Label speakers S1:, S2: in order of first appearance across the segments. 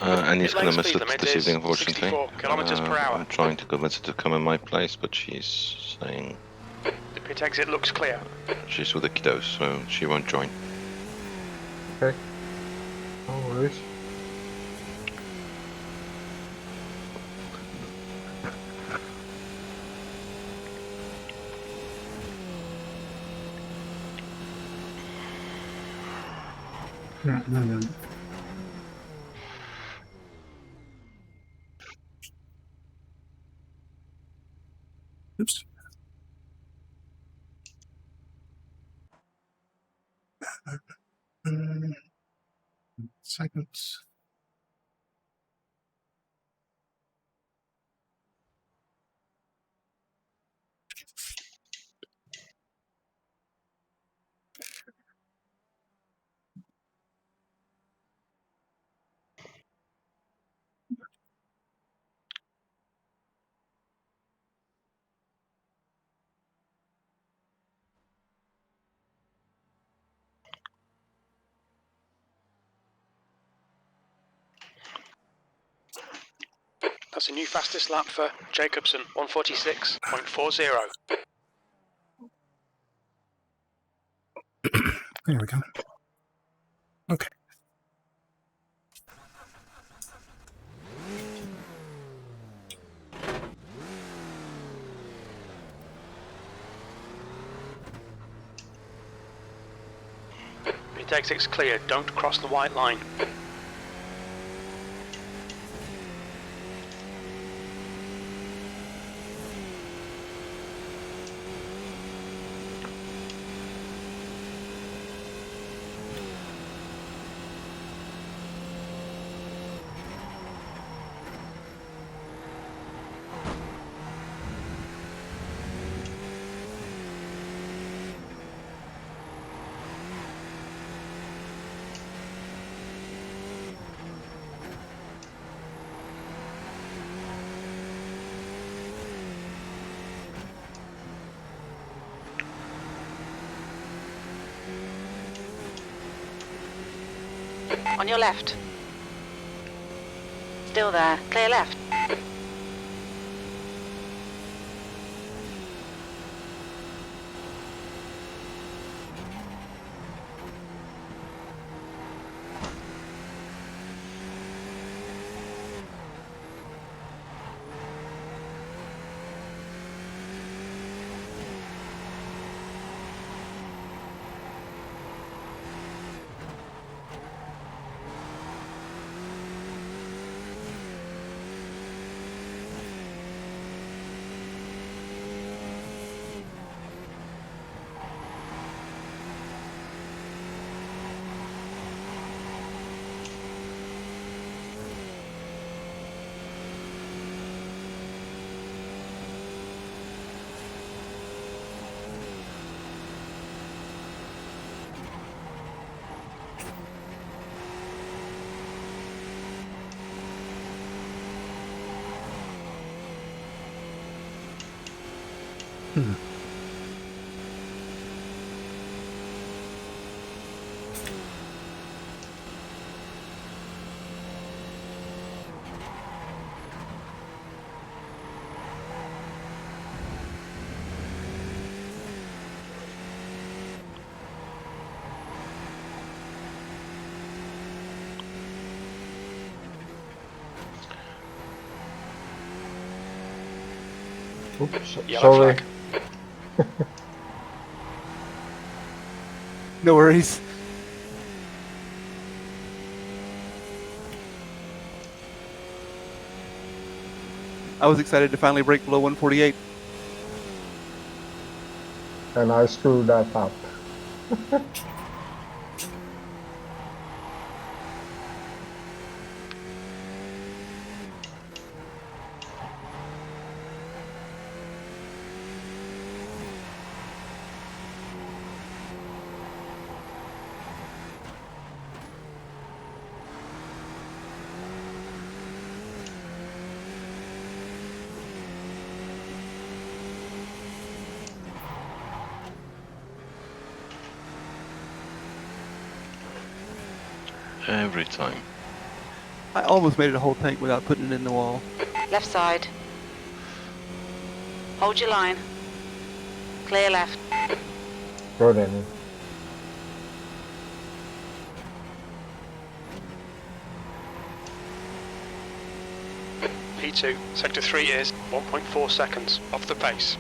S1: Annie's gonna miss
S2: speed
S1: it
S2: limit
S1: this
S2: is
S1: evening, unfortunately.
S2: 64 kilometers per hour.
S1: I'm trying to convince her to come in my place, but she's saying
S2: The pit exit looks clear.
S1: she's with the kiddos, so she won't join.
S3: Okay. No worries.
S4: Oops. Seconds.
S2: That's a new fastest lap for Jacobson, 146.40.
S4: There we go. Okay.
S2: Pit exit's clear. Don't cross the white line.
S5: On your left. Still there. Clear left.
S3: Oops,
S2: Yellow
S3: sorry.
S2: flag.
S6: No worries. I was excited to finally break below 148.
S3: And I screwed that up.
S1: Every time.
S6: I almost made it a whole tank without putting it in the wall.
S5: Left side. Hold your line. Clear left.
S3: Go Danny.
S2: P2, sector 3 is 1.4 seconds off the pace.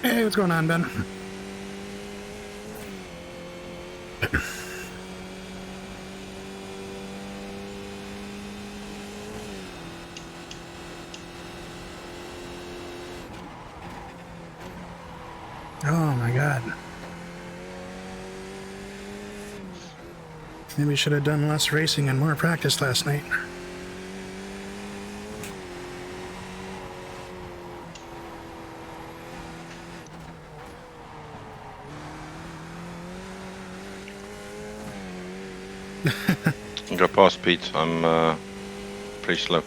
S4: Hey, what's going on, Ben? Oh my god. Maybe we should have done less racing and more practice last night.
S1: Go past Pete. I'm pretty slow.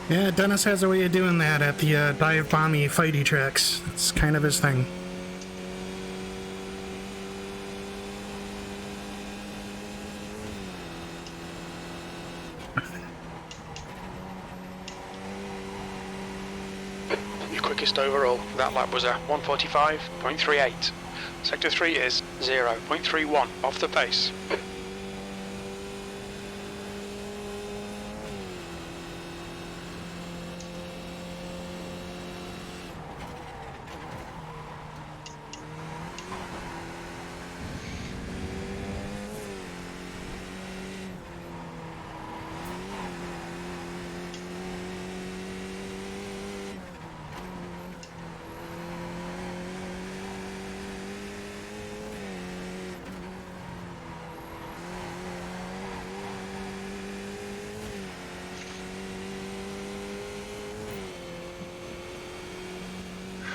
S4: Yeah, Dennis has a way of doing that at the dive bomby fighty tracks. It's kind of his thing.
S2: Your quickest overall, that lap was a 1:45.38. Sector 3 is 0.31 off the pace.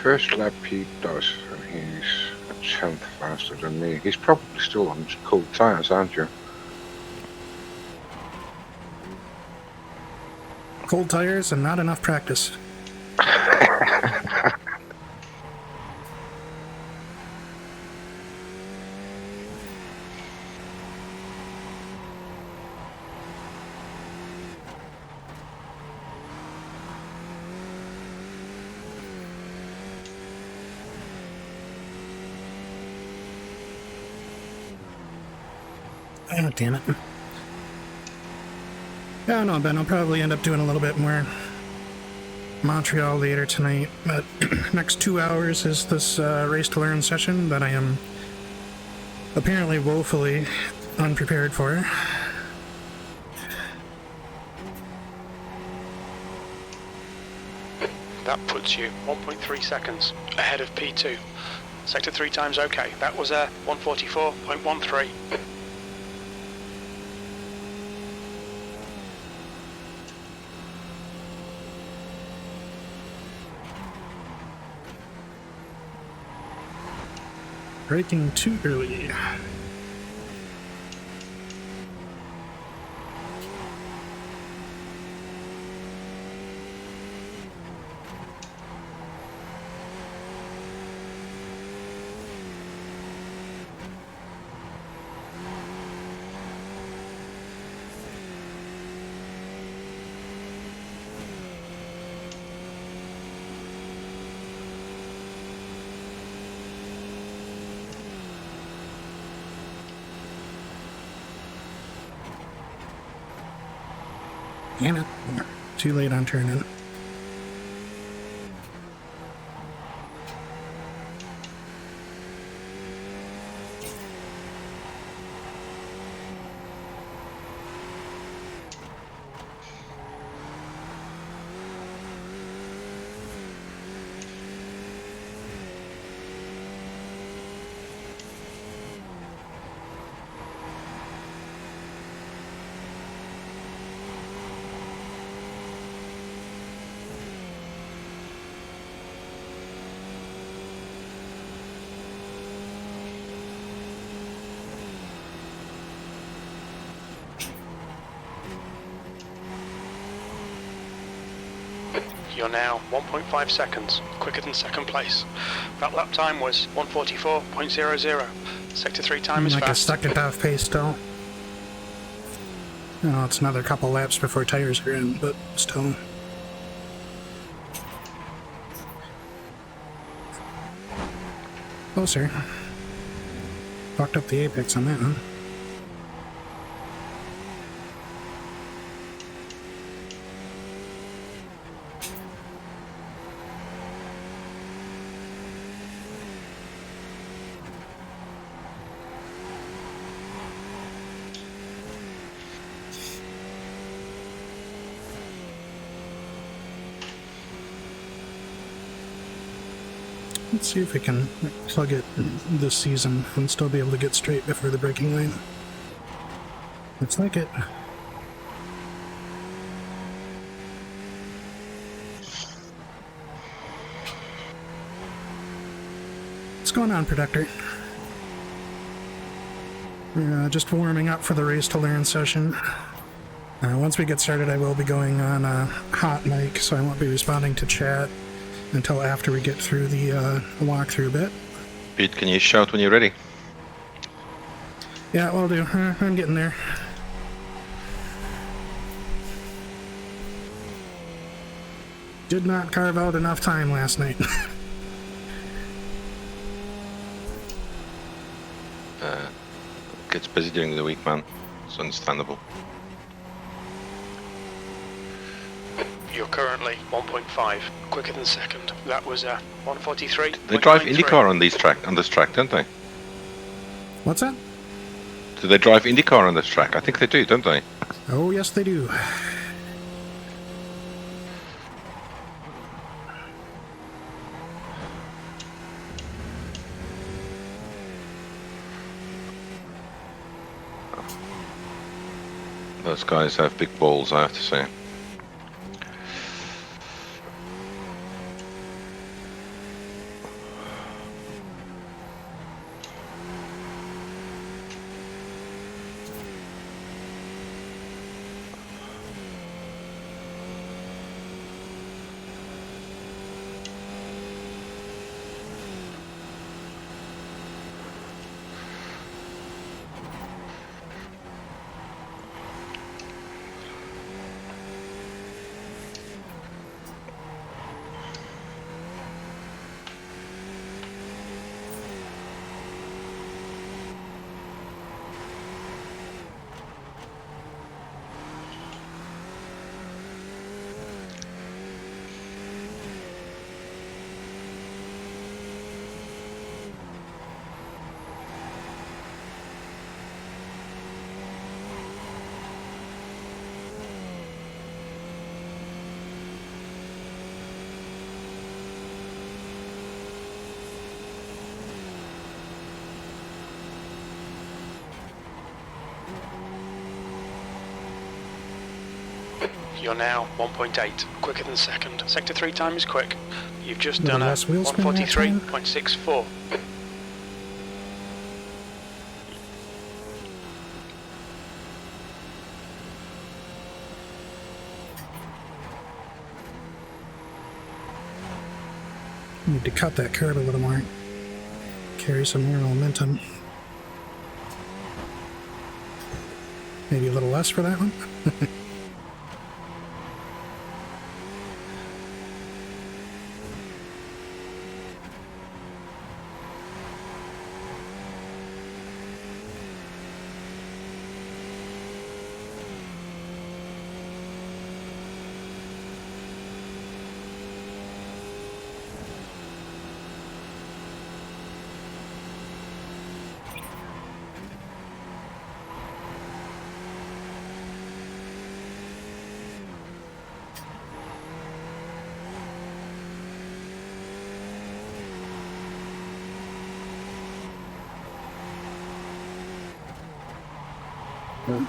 S7: First lap he does, and he's a tenth faster than me. He's probably still on cold tires, aren't you?
S4: Cold tires and not enough practice. Oh, damn it. Yeah, no, Ben, I'll probably end up doing a little bit more Montreal later tonight, but next 2 hours is this Race to Learn session that I am apparently woefully unprepared for.
S2: That puts you 1.3 seconds ahead of P2. Sector 3 times okay. That was a 1:44.13.
S4: Braking too early. Damn it. Too late on turn-in.
S2: You're now 1.5 seconds quicker than second place. That lap time was 1:44.00. Sector 3 time is
S4: like
S2: fast.
S4: a second off pace still. Oh, it's another couple laps before tires are in, but still. Closer. Fucked up the apex on that, huh? Let's see if we can plug it this season and still be able to get straight before the braking line. Looks like it. What's going on, Protector? We're just warming up for the Race to Learn session. Once we get started, I will be going on a hot mic, so I won't be responding to chat until after we get through the walkthrough bit.
S1: Pete, can you shout when you're ready?
S4: Yeah, will do. I'm getting there. Did not carve out enough time last night.
S1: Gets busy during the week, man. It's understandable.
S2: You're currently 1.5 quicker than second. That was 1:43.
S1: They drive IndyCar on this track, don't they?
S4: What's that?
S1: Do they drive IndyCar on this track? I think they do, don't they?
S4: Oh, yes, they do.
S1: Those guys have big balls, I have to say.
S2: You're now 1.8 quicker than second. Sector 3 time is quick. You've just
S4: Little
S2: done a
S4: less wheel spin that time?
S2: 1:43.64.
S4: Need to cut that curve a little more. Carry some more momentum. Maybe a little less for that one.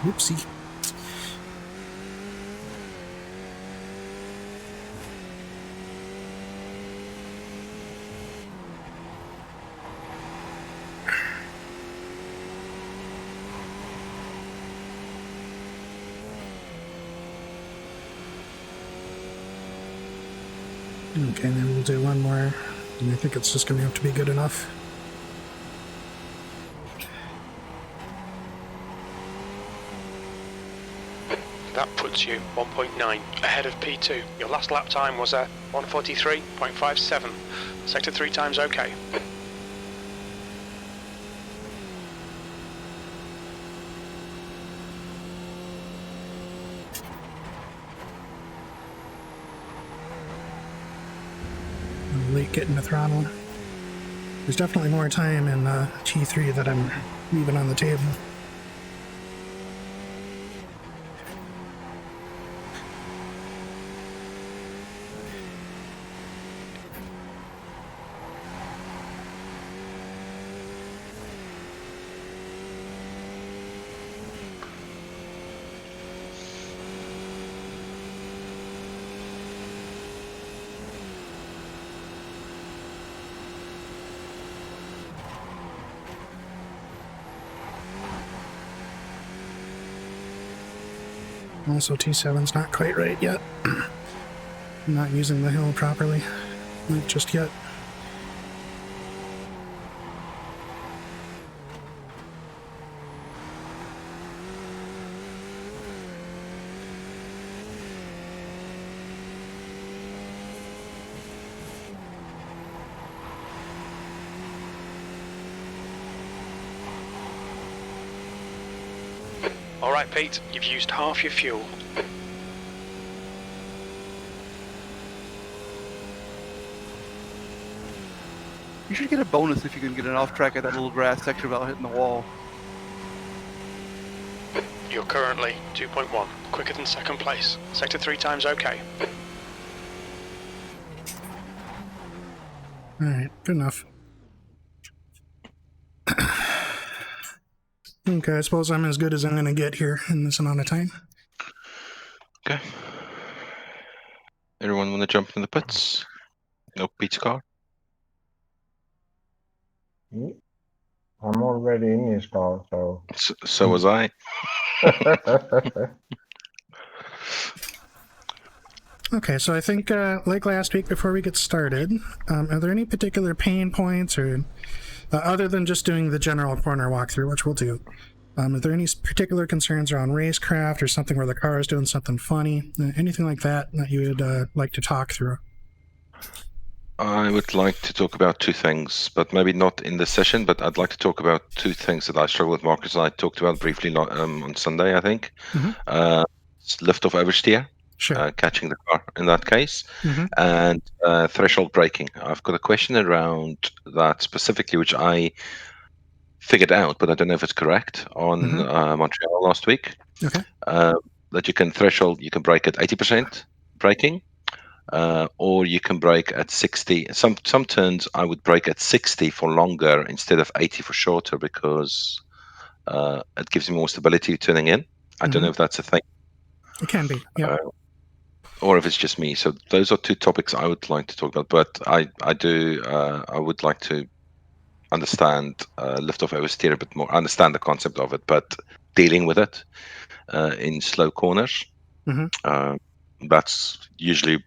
S4: Whoopsie. Okay, then we'll do one more, and I think it's just going to have to be good enough.
S2: That puts you 1.9 ahead of P2. Your last lap time was a 1:43.57. Sector 3 times okay.
S4: I'm late getting the throttle. There's definitely more time in T3 that I'm leaving on the table. Also, T7's not quite right yet. I'm not using the hill properly. Not just yet.
S2: Alright, Pete, you've used half your fuel.
S6: You should get a bonus if you can get an off track at that little grass section without hitting the wall.
S2: You're currently 2.1, quicker than second place. Sector 3 times okay.
S4: Alright, good enough. Okay, I suppose I'm as good as I'm going to get here in this amount of time.
S1: Okay. Everyone want to jump in the pits? No Pete's car?
S3: I'm already in his car, so.
S1: So was I.
S4: Okay, so I think, like last week before we get started, are there any particular pain points or, other than just doing the general corner walkthrough, which we'll do, are there any particular concerns around racecraft or something where the car is doing something funny? Anything like that that you would like to talk through?
S1: I would like to talk about two things, but maybe not in this session, but I'd like to talk about two things that I struggle with, Marcus, and I talked about briefly on Sunday, I think.
S4: Mm-hmm.
S1: Lift-off oversteer,
S4: Sure.
S1: catching the car in that case,
S4: Mm-hmm.
S1: and threshold braking. I've got a question around that specifically, which I figured out, but I don't know if it's correct, on Montreal last week.
S4: Okay.
S1: That you can brake at 80% braking. Or you can brake at 60. Some turns I would brake at 60 for longer instead of 80 for shorter because it gives me more stability turning in. I don't know if that's a thing.
S4: It can be, yeah.
S1: Or if it's just me. So those are two topics I would like to talk about. But I would like to understand lift-off oversteer a bit more. Understand the concept of it, but dealing with it in slow corners. That's usually,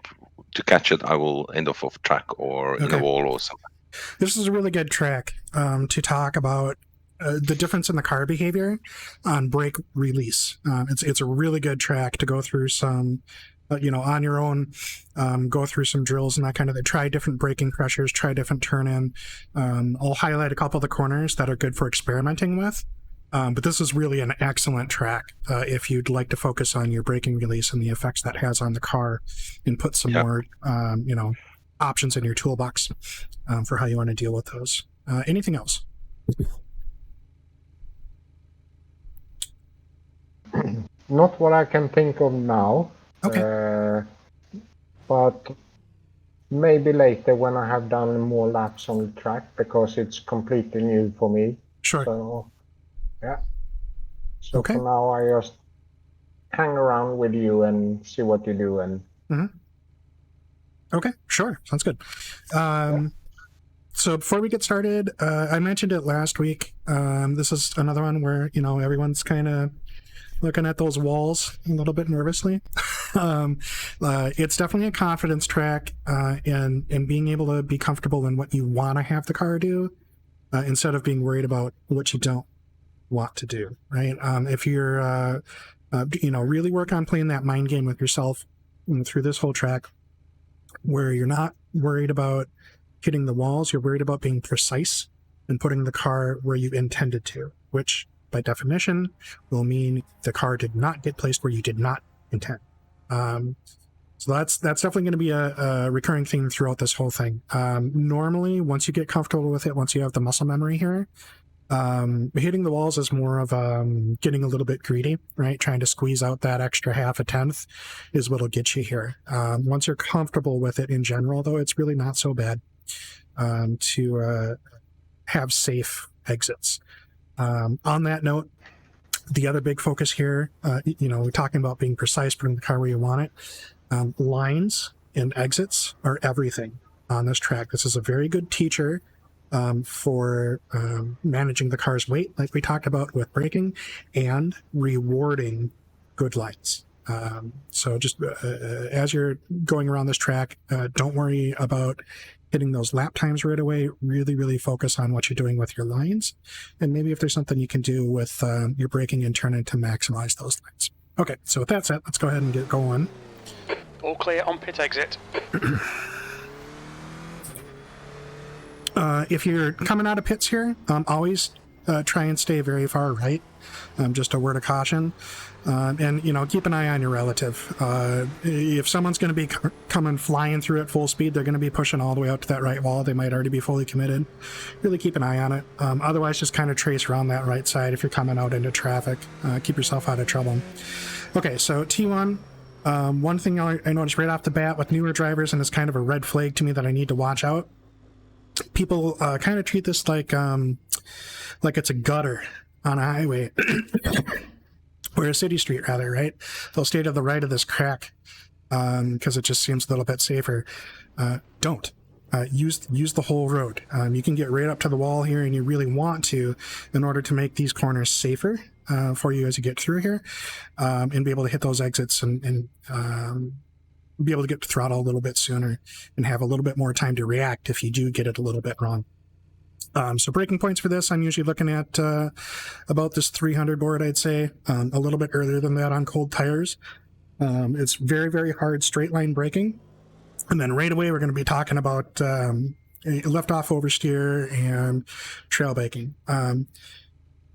S1: to catch it, I will end off track or in a wall or something.
S4: This is a really good track to talk about the difference in the car behavior on brake release. It's a really good track to go through some, on your own, go through some drills and that kind of thing. Try different braking pressures, try different turn-in. I'll highlight a couple of the corners that are good for experimenting with. But this is really an excellent track if you'd like to focus on your braking release and the effects that has on the car and put some more, options in your toolbox for how you want to deal with those. Anything else?
S3: Not what I can think of now.
S4: Okay.
S3: But maybe later when I have done more laps on the track because it's completely new for me.
S4: Sure.
S3: So, yeah. So for now, I just hang around with you and see what you do. And
S4: Okay, sure. Sounds good. So before we get started, I mentioned it last week. This is another one where, everyone's kind of looking at those walls a little bit nervously. It's definitely a confidence track, and being able to be comfortable in what you want to have the car do, instead of being worried about what you don't want to do, right? If you're, really work on playing that mind game with yourself through this whole track, where you're not worried about hitting the walls, you're worried about being precise and putting the car where you intended to, which by definition will mean the car did not get placed where you did not intend. So that's definitely going to be a recurring theme throughout this whole thing. Normally, once you get comfortable with it, once you have the muscle memory here, hitting the walls is more of getting a little bit greedy, right? Trying to squeeze out that extra half a tenth is what'll get you here. Once you're comfortable with it in general, though, it's really not so bad to have safe exits. On that note, the other big focus here, we're talking about being precise, putting the car where you want it. Lines and exits are everything on this track. This is a very good teacher for managing the car's weight, like we talked about with braking, and rewarding good lines. So just as you're going around this track, don't worry about hitting those lap times right away. Really, really focus on what you're doing with your lines. And maybe if there's something you can do with your braking and turning to maximize those lines. Okay, so with that said, let's go ahead and get going.
S2: All clear on pit exit.
S4: If you're coming out of pits here, always try and stay very far right. Just a word of caution. And keep an eye on your relative. If someone's going to be coming flying through at full speed, they're going to be pushing all the way out to that right wall. They might already be fully committed. Really keep an eye on it. Otherwise, just kind of trace around that right side if you're coming out into traffic. Keep yourself out of trouble. Okay, so T1. One thing I noticed right off the bat with newer drivers, and it's kind of a red flag to me that I need to watch out. People kind of treat this like it's a gutter on a highway. Or a city street, rather, right? They'll stay to the right of this crack because it just seems a little bit safer. Don't. Use the whole road. You can get right up to the wall here, and you really want to, in order to make these corners safer for you as you get through here, and be able to hit those exits and be able to get to throttle a little bit sooner and have a little bit more time to react if you do get it a little bit wrong. So braking points for this, I'm usually looking at about this 300 board, I'd say, a little bit earlier than that on cold tires. It's very, very hard straight line braking. And then right away, we're going to be talking about left-off oversteer and trail braking.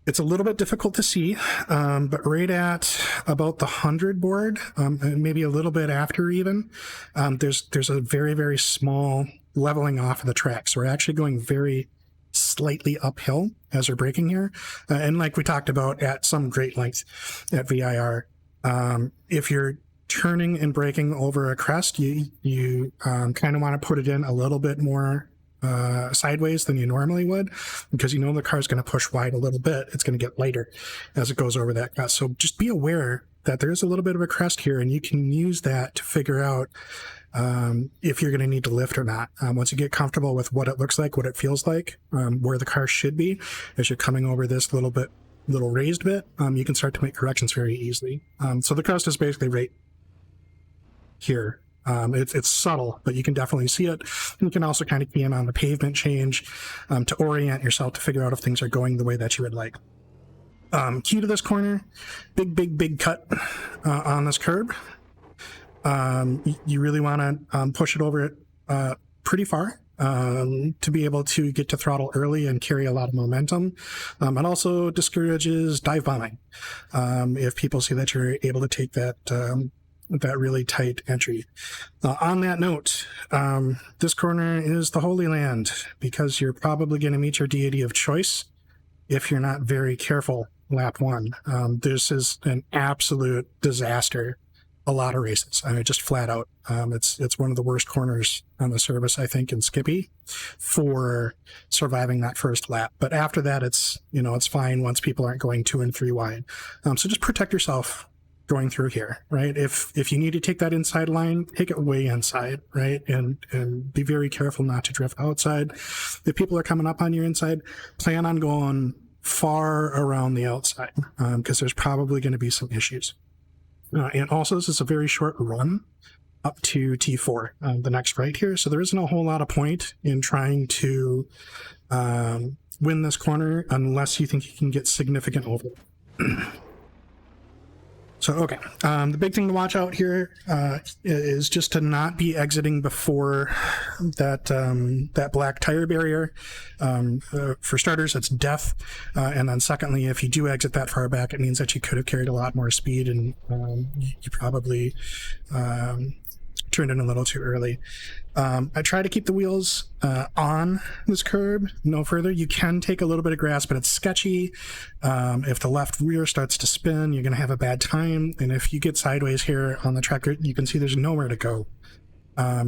S4: It's a little bit difficult to see, but right at about the 100 board, and maybe a little bit after even, there's a very, very small leveling off of the track. So we're actually going very slightly uphill as we're braking here. And like we talked about at some great length at VIR, if you're turning and braking over a crest, you kind of want to put it in a little bit more sideways than you normally would, because the car's going to push wide a little bit. It's going to get lighter as it goes over that crest. So just be aware that there is a little bit of a crest here, and you can use that to figure out if you're going to need to lift or not. Once you get comfortable with what it looks like, what it feels like, where the car should be as you're coming over this little raised bit, you can start to make corrections very easily. So the crest is basically right here. It's subtle, but you can definitely see it. You can also kind of key in on the pavement change to orient yourself to figure out if things are going the way that you would like. Key to this corner, big cut on this curb. You really want to push it over it pretty far to be able to get to throttle early and carry a lot of momentum. It also discourages dive bombing if people see that you're able to take that really tight entry. On that note, this corner is the Holy Land, because you're probably going to meet your deity of choice if you're not very careful lap one. This is an absolute disaster a lot of races. I mean, just flat out. It's one of the worst corners on the service, I think, in Skippy for surviving that first lap. But after that, it's fine once people aren't going 2 and 3 wide. So just protect yourself going through here, right? If you need to take that inside line, take it way inside, right? And be very careful not to drift outside. If people are coming up on your inside, plan on going far around the outside, because there's probably going to be some issues. And also, this is a very short run up to T4, the next right here. So there isn't a whole lot of point in trying to win this corner unless you think you can get significant over. So, okay. The big thing to watch out here is just to not be exiting before that black tire barrier. For starters, it's death. And then secondly, if you do exit that far back, it means that you could have carried a lot more speed, and you probably turned in a little too early. I try to keep the wheels on this curb no further. You can take a little bit of grass, but it's sketchy. If the left rear starts to spin, you're going to have a bad time. And if you get sideways here on the track, you can see there's nowhere to go.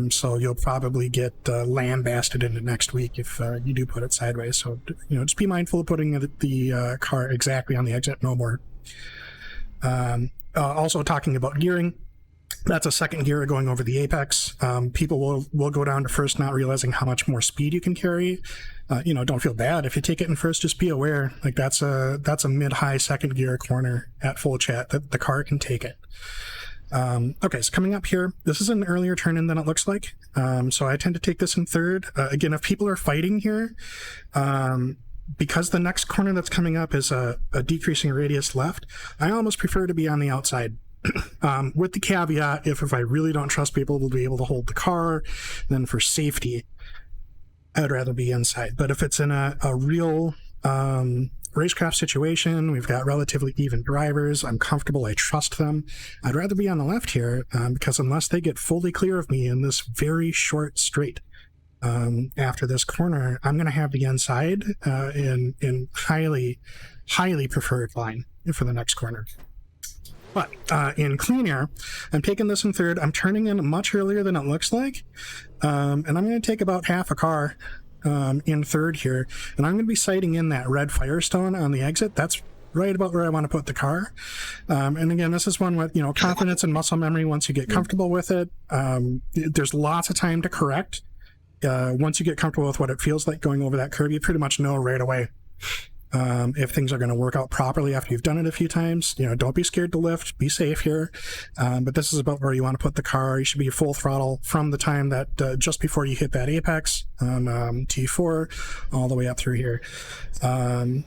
S4: So you'll probably get lambasted into next week if you do put it sideways. So, just be mindful of putting the car exactly on the exit, no more. Also talking about gearing. That's a second gear going over the apex. People will go down to first, not realizing how much more speed you can carry. Don't feel bad if you take it in first. Just be aware, like that's a mid-high second gear corner at full chat that the car can take it. Okay, so coming up here, this is an earlier turn in than it looks like. So I tend to take this in third. Again, if people are fighting here, because the next corner that's coming up is a decreasing radius left, I almost prefer to be on the outside. With the caveat, if I really don't trust people will be able to hold the car, then for safety, I'd rather be inside. But if it's in a real racecraft situation, we've got relatively even drivers, I'm comfortable, I trust them, I'd rather be on the left here, because unless they get fully clear of me in this very short straight after this corner, I'm going to have the inside in highly, highly preferred line for the next corner. But in clean air, I'm taking this in third. I'm turning in much earlier than it looks like. And I'm going to take about half a car in third here. And I'm going to be sighting in that red Firestone on the exit. That's right about where I want to put the car. And again, this is one with, confidence and muscle memory once you get comfortable with it. There's lots of time to correct. Once you get comfortable with what it feels like going over that curve, you pretty much know right away if things are going to work out properly after you've done it a few times. Don't be scared to lift, be safe here. But this is about where you want to put the car. You should be full throttle from the time that just before you hit that apex on T4 all the way up through here. The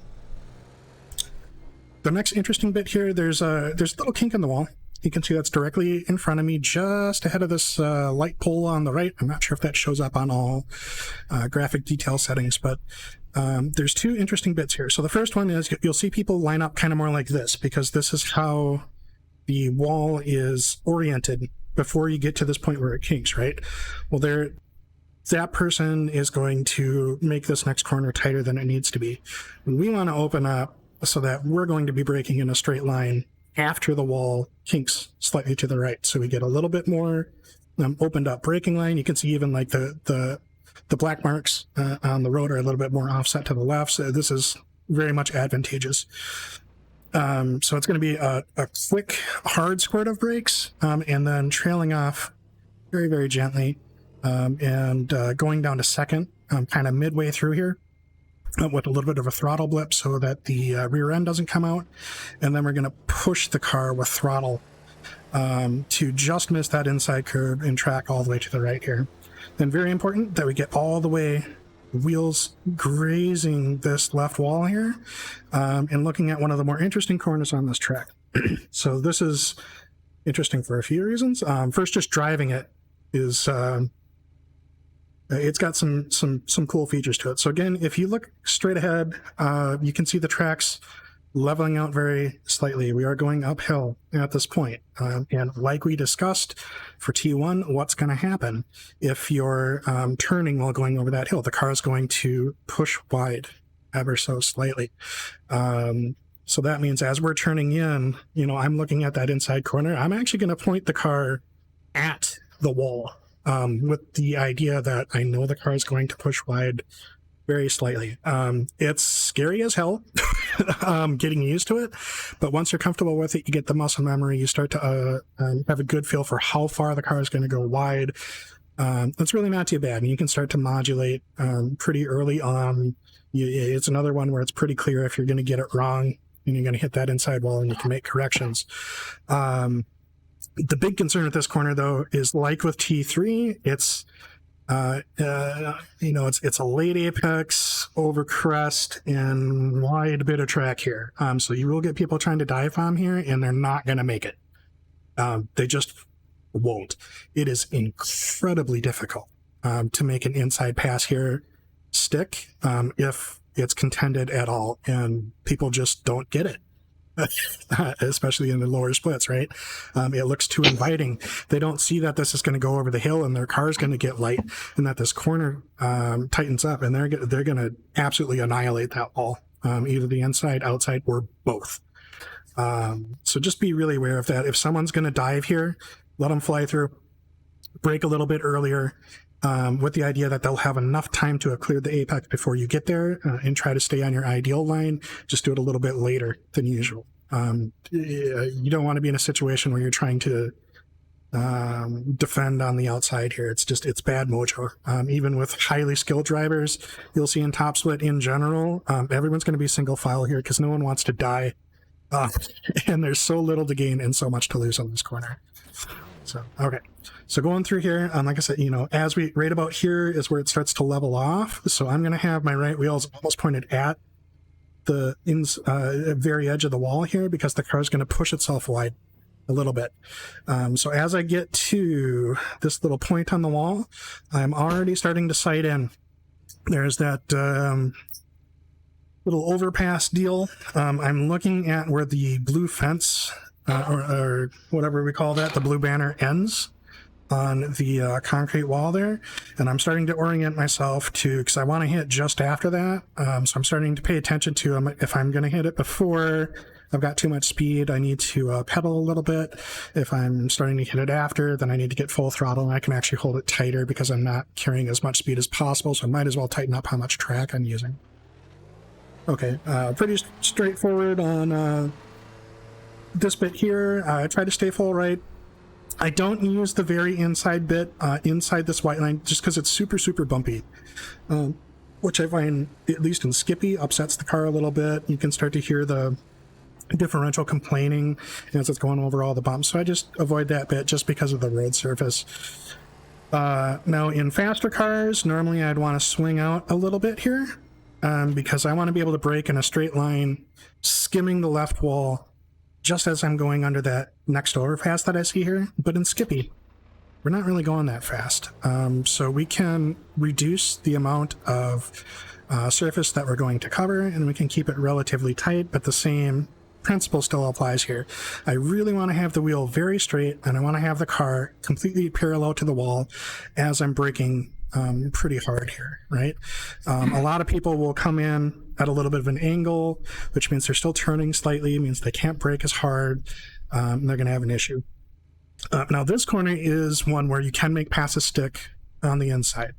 S4: next interesting bit here, there's a little kink in the wall. You can see that's directly in front of me, just ahead of this light pole on the right. I'm not sure if that shows up on all graphic detail settings, but there's two interesting bits here. So the first one is you'll see people line up kind of more like this, because this is how the wall is oriented before you get to this point where it kinks, right? Well, that person is going to make this next corner tighter than it needs to be. We want to open up so that we're going to be braking in a straight line after the wall kinks slightly to the right. So we get a little bit more opened up braking line. You can see even like the black marks on the road are a little bit more offset to the left. So this is very much advantageous. So it's going to be a quick, hard squirt of brakes, and then trailing off very, very gently, and going down to second, kind of midway through here, with a little bit of a throttle blip so that the rear end doesn't come out. And then we're going to push the car with throttle to just miss that inside curb and track all the way to the right here. Then very important that we get all the way, wheels grazing this left wall here, and looking at one of the more interesting corners on this track. So this is interesting for a few reasons. First, just driving it is... it's got some cool features to it. So again, if you look straight ahead, you can see the tracks leveling out very slightly. We are going uphill at this point. And like we discussed for T1, what's going to happen if you're turning while going over that hill? The car is going to push wide ever so slightly. So that means as we're turning in, I'm looking at that inside corner. I'm actually going to point the car at the wall. With the idea that I know the car is going to push wide very slightly. It's scary as hell getting used to it, but once you're comfortable with it, you get the muscle memory, you start to have a good feel for how far the car is going to go wide. It's really not too bad. And you can start to modulate pretty early on. It's another one where it's pretty clear if you're going to get it wrong and you're going to hit that inside wall and you can make corrections. The big concern with this corner, though, is like with T3, it's it's a late apex over crest and wide bit of track here. So you will get people trying to dive bomb here, and they're not going to make it. They just won't. It is incredibly difficult to make an inside pass here stick if it's contended at all, and people just don't get it. Especially in the lower splits, right? It looks too inviting. They don't see that this is going to go over the hill and their car is going to get light, and that this corner tightens up, and they're going to absolutely annihilate that wall, either the inside, outside, or both. So just be really aware of that. If someone's going to dive here, let them fly through, brake a little bit earlier, with the idea that they'll have enough time to have cleared the apex before you get there, and try to stay on your ideal line. Just do it a little bit later than usual. You don't want to be in a situation where you're trying to defend on the outside here. It's bad mojo. Even with highly skilled drivers, you'll see in top split in general, everyone's going to be single file here because no one wants to die. And there's so little to gain and so much to lose on this corner. So, okay. So going through here, like I said, as we right about here is where it starts to level off. So I'm going to have my right wheels almost pointed at the very edge of the wall here, because the car is going to push itself wide a little bit. So as I get to this little point on the wall, I'm already starting to sight in. There's that little overpass deal. I'm looking at where the blue fence or whatever we call that, the blue banner ends on the concrete wall there, and I'm starting to orient myself to, because I want to hit just after that. So I'm starting to pay attention to if I'm going to hit it before I've got too much speed, I need to pedal a little bit. If I'm starting to hit it after, then I need to get full throttle, and I can actually hold it tighter because I'm not carrying as much speed as possible, so I might as well tighten up how much track I'm using. Okay, pretty straightforward on this bit here. I try to stay full right. I don't use the very inside bit inside this white line just because it's super, super bumpy, which I find, at least in Skippy, upsets the car a little bit. You can start to hear the differential complaining as it's going over all the bumps, so I just avoid that bit just because of the road surface. Now, in faster cars, normally I'd want to swing out a little bit here because I want to be able to brake in a straight line, skimming the left wall just as I'm going under that next overpass that I see here. But in Skippy, we're not really going that fast. So we can reduce the amount of surface that we're going to cover, and we can keep it relatively tight, but the same principle still applies here. I really want to have the wheel very straight, and I want to have the car completely parallel to the wall as I'm braking pretty hard here, right? A lot of people will come in at a little bit of an angle, which means they're still turning slightly, means they can't brake as hard, and they're going to have an issue. Now, this corner is one where you can make passes stick on the inside.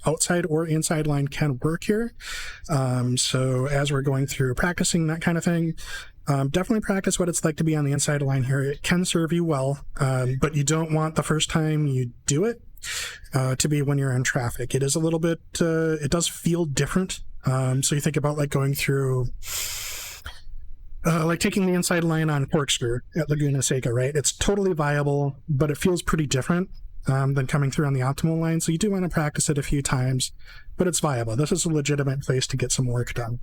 S4: Outside or inside line can work here. So as we're going through practicing that kind of thing, definitely practice what it's like to be on the inside line here. It can serve you well, but you don't want the first time you do it to be when you're in traffic. It is a little bit, it does feel different. So you think about like going through, like taking the inside line on Corkscrew at Laguna Seca, right? It's totally viable, but it feels pretty different than coming through on the optimal line. So you do want to practice it a few times, but it's viable. This is a legitimate place to get some work done.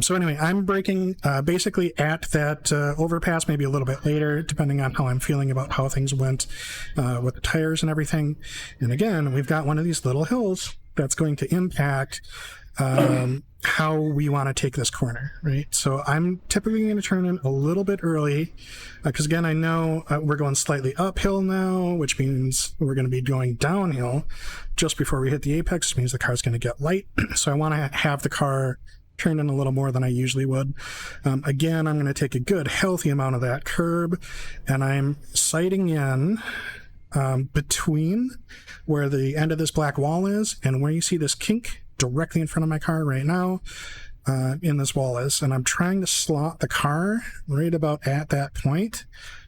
S4: So anyway, I'm braking basically at that overpass, maybe a little bit later, depending on how I'm feeling about how things went with the tires and everything. And again, we've got one of these little hills that's going to impact how we want to take this corner, right? So I'm typically going to turn in a little bit early because again, I know we're going slightly uphill now, which means we're going to be going downhill just before we hit the apex, which means the car's going to get light. So I want to have the car turn in a little more than I usually would. Again, I'm going to take a good healthy amount of that curb, and I'm sighting in between where the end of this black wall is and where you see this kink directly in front of my car right now in this wall is, and I'm trying to slot the car right about at that point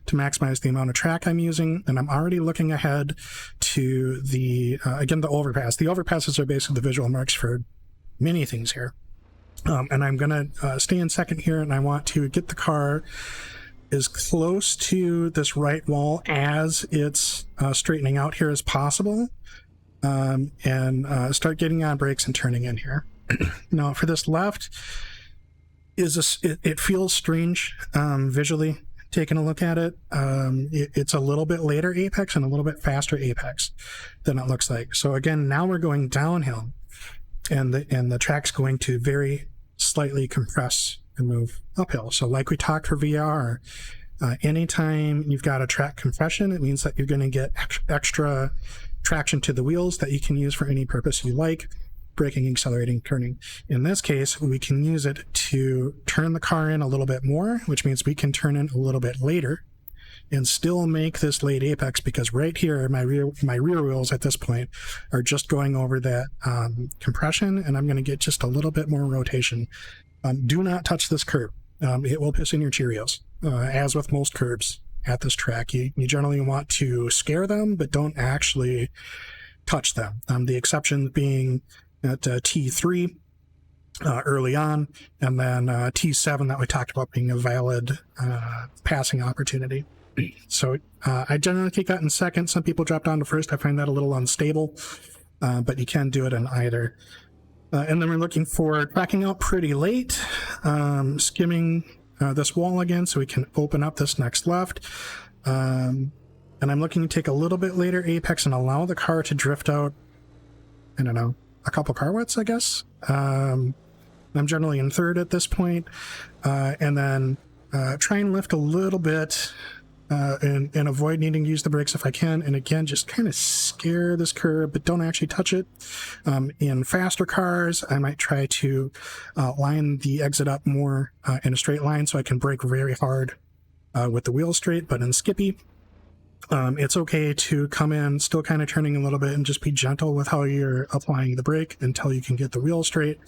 S4: to maximize the amount of track I'm using, and I'm already looking ahead to the, again, the overpass. The overpasses are basically the visual marks for many things here. And I'm going to stay in second here, and I want to get the car as close to this right wall as it's straightening out here as possible, and start getting on brakes and turning in here. Now, for this left, it feels strange visually. Taking a look at it, it's a little bit later apex and a little bit faster apex than it looks like. So again, now we're going downhill, and the track's going to very slightly compress and move uphill. So like we talked for VR, anytime you've got a track compression, it means that you're going to get extra traction to the wheels that you can use for any purpose you like. Braking, accelerating, turning. In this case, we can use it to turn the car in a little bit more, which means we can turn in a little bit later and still make this late apex, because right here, my rear wheels at this point are just going over that compression, and I'm going to get just a little bit more rotation. Do not touch this curb. It will piss in your Cheerios, as with most curbs at this track. You generally want to scare them, but don't actually touch them. The exception being at T3 early on, and then T7 that we talked about being a valid passing opportunity. So I generally take that in second. Some people drop down to first. I find that a little unstable, but you can do it in either. And then we're looking for backing out pretty late, skimming this wall again so we can open up this next left. And I'm looking to take a little bit later apex and allow the car to drift out, I don't know, a couple car widths, I guess. I'm generally in third at this point. And then try and lift a little bit and avoid needing to use the brakes if I can. And again, just kind of scare this curb, but don't actually touch it. In faster cars, I might try to line the exit up more in a straight line so I can brake very hard with the wheel straight. But in Skippy, it's okay to come in still kind of turning a little bit and just be gentle with how you're applying the brake until you can get the wheel straight,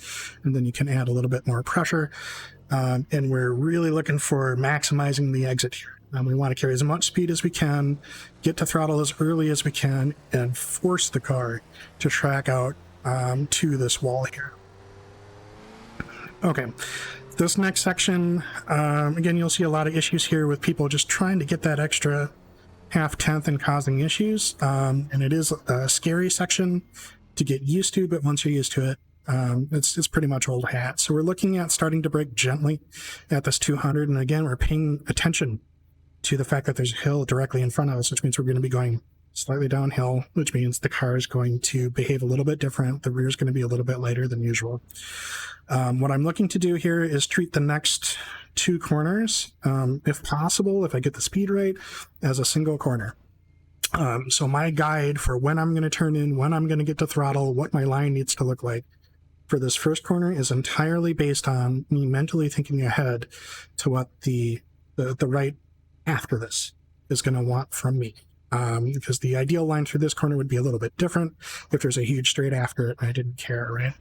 S4: and then you can add a little bit more pressure. And we're really looking for maximizing the exit here. We want to carry as much speed as we can, get to throttle as early as we can, and force the car to track out to this wall here. Okay, this next section, again, you'll see a lot of issues here with people just trying to get that extra half-tenth and causing issues. And it is a scary section to get used to, but once you're used to it, it's pretty much old hat. So we're looking at starting to brake gently at this 200. And again, we're paying attention to the fact that there's a hill directly in front of us, which means we're going to be going slightly downhill, which means the car is going to behave a little bit different. The rear is going to be a little bit lighter than usual. What I'm looking to do here is treat the next two corners, if possible, if I get the speed right, as a single corner. So my guide for when I'm going to turn in, when I'm going to get to throttle, what my line needs to look like for this first corner is entirely based on me mentally thinking ahead to what the right after this is going to want from me. Because the ideal line through this corner would be a little bit different if there's a huge straight after it and I didn't care, right?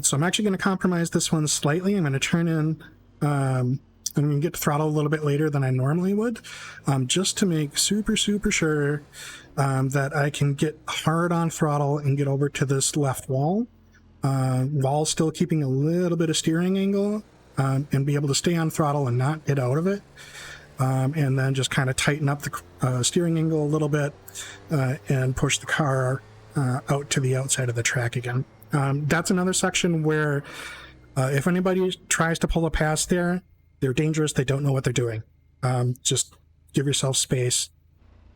S4: So I'm actually going to compromise this one slightly. I'm going to turn in, I'm going to get to throttle a little bit later than I normally would, just to make super sure that I can get hard on throttle and get over to this left wall, while still keeping a little bit of steering angle, and be able to stay on throttle and not get out of it. And then just kind of tighten up the steering angle a little bit, and push the car out to the outside of the track again. That's another section where if anybody tries to pull a pass there, they're dangerous. They don't know what they're doing. Just give yourself space.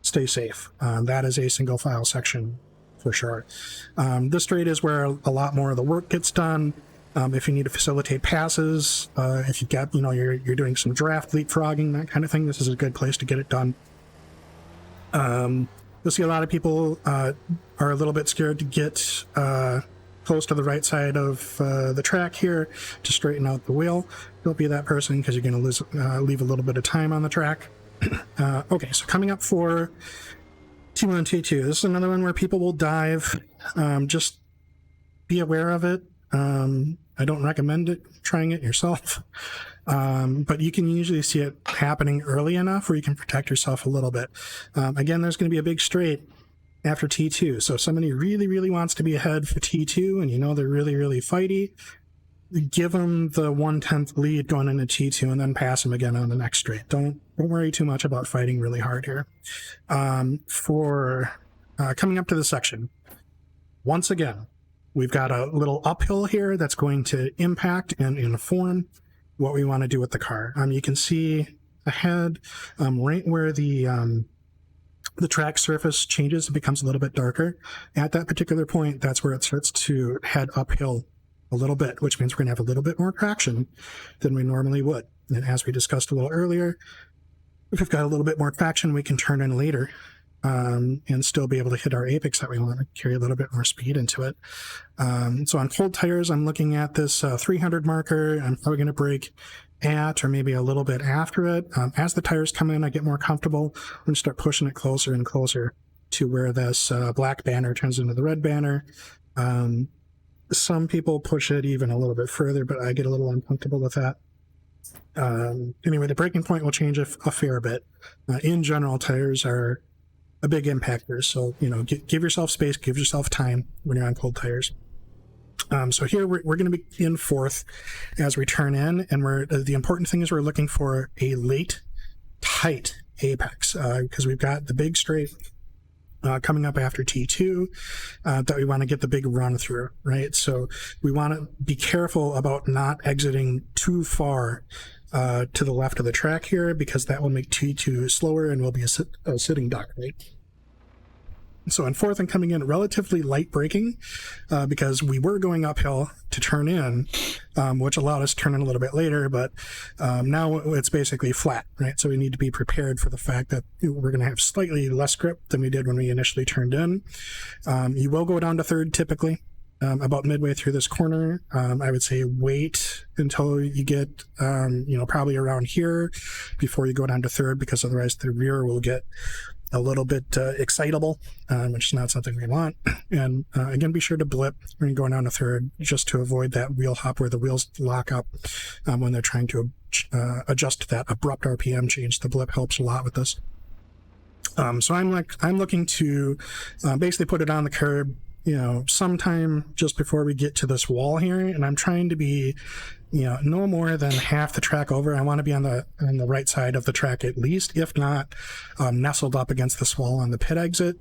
S4: Stay safe. That is a single file section for sure. This straight is where a lot more of the work gets done. If you need to facilitate passes, if you've got, you're doing some draft leapfrogging, that kind of thing, this is a good place to get it done. You'll see a lot of people are a little bit scared to get close to the right side of the track here to straighten out the wheel. Don't be that person, because you're going to leave a little bit of time on the track. Okay, so coming up for T1 and T2, this is another one where people will dive. Just be aware of it. I don't recommend trying it yourself, but you can usually see it happening early enough where you can protect yourself a little bit. Again, there's going to be a big straight after T2. So if somebody really, really wants to be ahead for T2 and you know they're really, really fighty, give them the 1/10 lead going into T2 and then pass them again on the next straight. Don't worry too much about fighting really hard here. For coming up to the section, once again, we've got a little uphill here that's going to impact and inform what we want to do with the car. You can see ahead, right where the track surface changes, it becomes a little bit darker. At that particular point, that's where it starts to head uphill a little bit, which means we're going to have a little bit more traction than we normally would. And as we discussed a little earlier, if we've got a little bit more traction, we can turn in later and still be able to hit our apex that we want to carry a little bit more speed into it. So on cold tires, I'm looking at this 300 marker. I'm probably going to brake at or maybe a little bit after it. As the tires come in, I get more comfortable. I'm going to start pushing it closer and closer to where this black banner turns into the red banner. Some people push it even a little bit further, but I get a little uncomfortable with that. Anyway, the braking point will change a fair bit. In general, tires are a big impactor, so give yourself space, give yourself time when you're on cold tires. So here we're going to be in fourth as we turn in, and the important thing is we're looking for a late, tight apex because we've got the big straight coming up after T2 that we want to get the big run through, right? So we want to be careful about not exiting too far to the left of the track here, because that will make T2 slower and will be a sitting duck, right? So in fourth and coming in, relatively light braking because we were going uphill to turn in, which allowed us to turn in a little bit later, but now it's basically flat, right? So we need to be prepared for the fact that we're going to have slightly less grip than we did when we initially turned in. You will go down to third typically. About midway through this corner, I would say wait until you get, probably around here before you go down to third, because otherwise the rear will get a little bit excitable, which is not something we want. And again, be sure to blip when you're going down to third, just to avoid that wheel hop where the wheels lock up when they're trying to adjust that abrupt RPM change. The blip helps a lot with this. So I'm looking to basically put it on the curb, sometime just before we get to this wall here, and I'm trying to be, no more than half the track over. I want to be on the right side of the track at least, if not nestled up against this wall on the pit exit.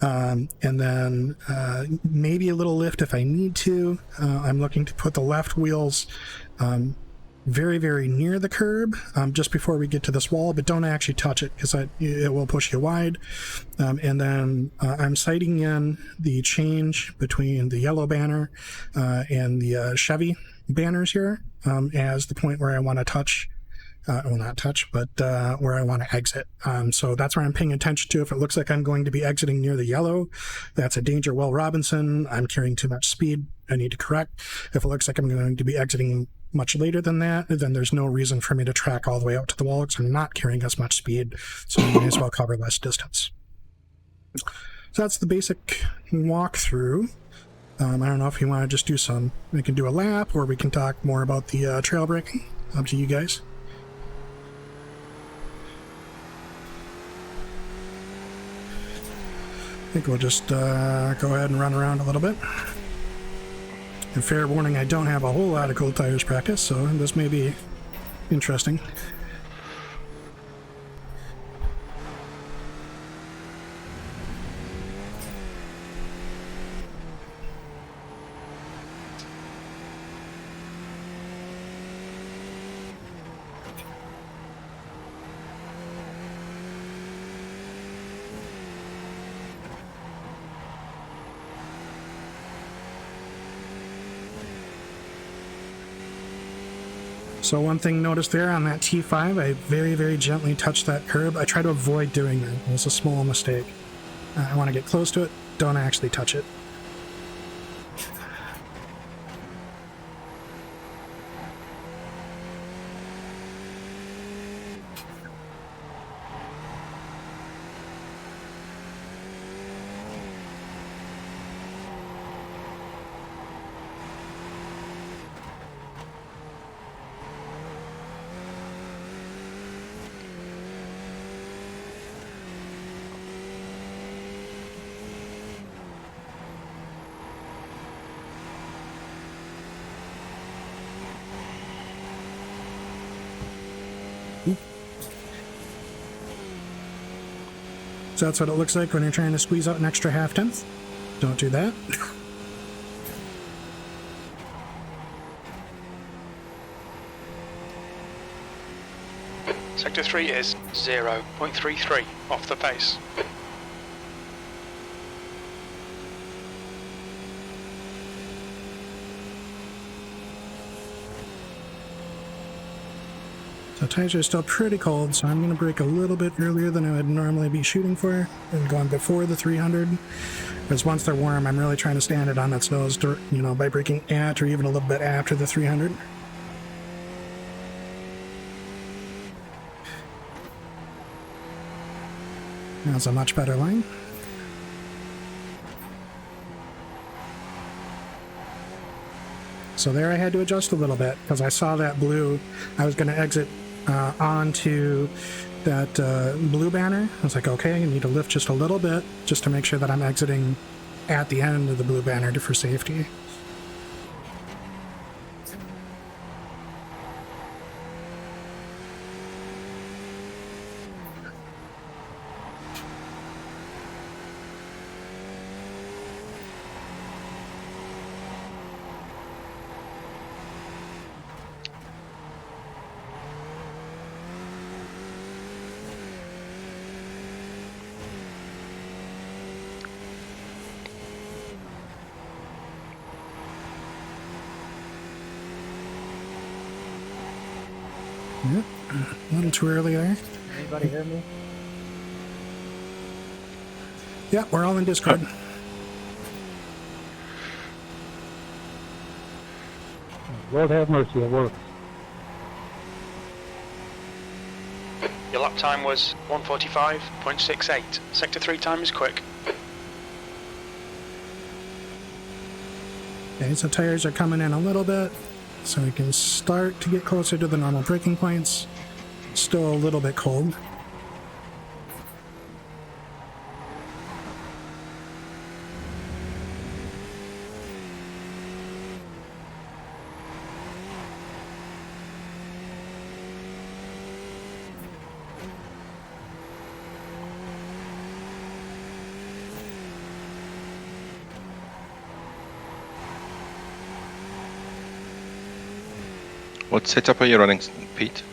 S4: And then maybe a little lift if I need to. I'm looking to put the left wheels very, very near the curb just before we get to this wall, but don't actually touch it because it will push you wide. And then I'm sighting in the change between the yellow banner and the Chevy banners here as the point where I want to touch. Not touch, but where I want to exit. So that's where I'm paying attention to. If it looks like I'm going to be exiting near the yellow, that's a danger Will Robinson. I'm carrying too much speed. I need to correct. If it looks like I'm going to be exiting much later than that, then there's no reason for me to track all the way out to the wall because I'm not carrying as much speed. So you may as well cover less distance. So that's the basic walkthrough. I don't know if you want to just we can do a lap, or we can talk more about the trail braking. Up to you guys. I think we'll just go ahead and run around a little bit. And fair warning, I don't have a whole lot of cold tires practice, so this may be interesting. So one thing noticed there on that T5, I very, very gently touched that curb. I try to avoid doing that. It was a small mistake. I want to get close to it, don't actually touch it. So that's what it looks like when you're trying to squeeze out an extra half-tenth. Don't do that.
S2: Sector 3 is 0.33 off the pace.
S4: So tires are still pretty cold, so I'm going to brake a little bit earlier than I would normally be shooting for, and going before the 300. Because once they're warm, I'm really trying to stand it on its nose, by braking at or even a little bit after the 300. That's a much better line. So there I had to adjust a little bit because I saw that blue. I was going to exit onto that blue banner. I was like, okay, I need to lift just a little bit just to make sure that I'm exiting at the end of the blue banner for safety. Yep, a little too early there.
S3: Anybody hear me?
S4: Yeah, we're all in Discord.
S3: Lord have mercy, it works.
S2: Your lap time was 1:45.68. Sector 3 time is quick.
S4: Okay, so tires are coming in a little bit, so we can start to get closer to the normal braking points. Still a little bit cold.
S1: What setup are you running, Pete?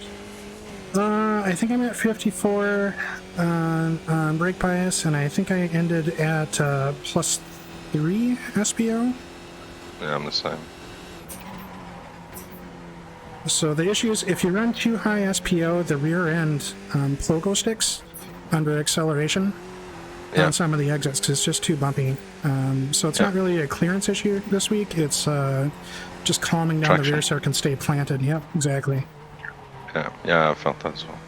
S4: I think I'm at 54 on brake bias, and I think I ended at +3 SPO.
S1: Yeah, I'm the same.
S4: So the issue is if you run too high SPO, the rear end pogo sticks under acceleration on some of the exits because it's just too bumpy. So it's not really a clearance issue this week. It's just calming down the rear so it can stay planted. Yep, exactly.
S1: Yeah, I felt that as well.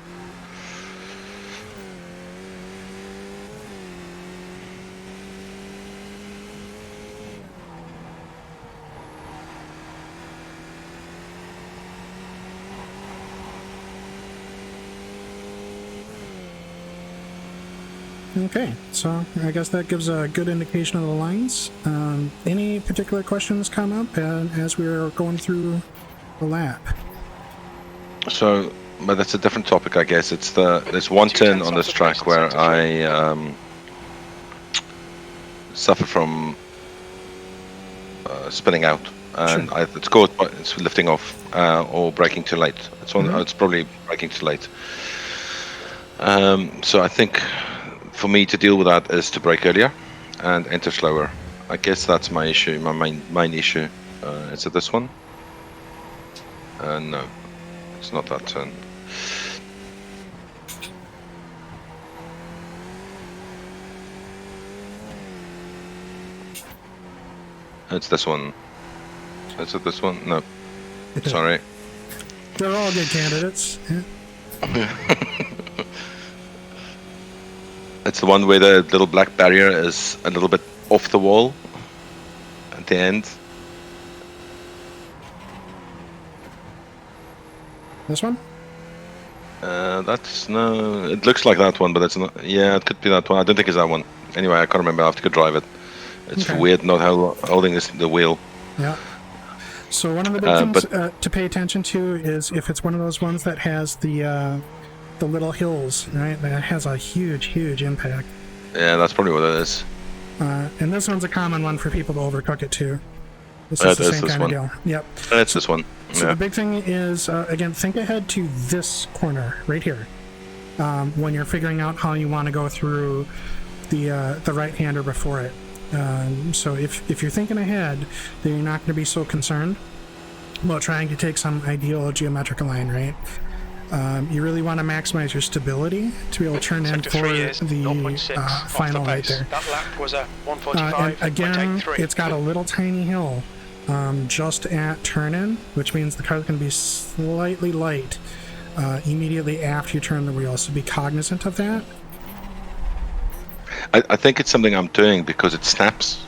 S4: Okay, so I guess that gives a good indication of the lines. Any particular questions come up as we're going through the lap?
S1: So, but that's a different topic, I guess. There's one turn on this track where I suffer from spinning out, and it's called it's lifting off or braking too late. It's probably braking too late. So I think for me to deal with that is to brake earlier and enter slower. I guess that's my issue. My main issue. Is it this one? No, it's not that turn. It's this one. Is it this one? No. Sorry.
S4: They're all good candidates. Yeah.
S1: It's the one where the little black barrier is a little bit off the wall at the end.
S4: This one?
S1: That's no. It looks like that one, but it's not. Yeah, it could be that one. I don't think it's that one. Anyway, I can't remember. I have to go drive it. It's weird not holding the wheel.
S4: Yeah. So one of the big things to pay attention to is if it's one of those ones that has the little hills, right? That has a huge impact.
S1: Yeah, that's probably what it is.
S4: And this one's a common one for people to overcook it too. This
S1: That
S4: is the
S1: is
S4: same
S1: this
S4: kind
S1: one.
S4: of deal. Yep.
S1: That's this one.
S4: So
S1: Yeah.
S4: the big thing is, again, think ahead to this corner right here. When you're figuring out how you want to go through the right-hander before it. So if you're thinking ahead, then you're not going to be so concerned about trying to take some ideal geometric line, right? You really want to maximize your stability to be able to turn in
S2: Sector
S4: for
S2: 3 is
S4: the
S2: 0.6 off
S4: final
S2: the
S4: right
S2: pace.
S4: there.
S2: That lap was a
S4: And
S2: 145.83.
S4: again, it's got a little tiny hill just at turn-in, which means the car's going to be slightly light immediately after you turn the wheel, so be cognizant of that.
S1: I think it's something I'm doing because it snaps,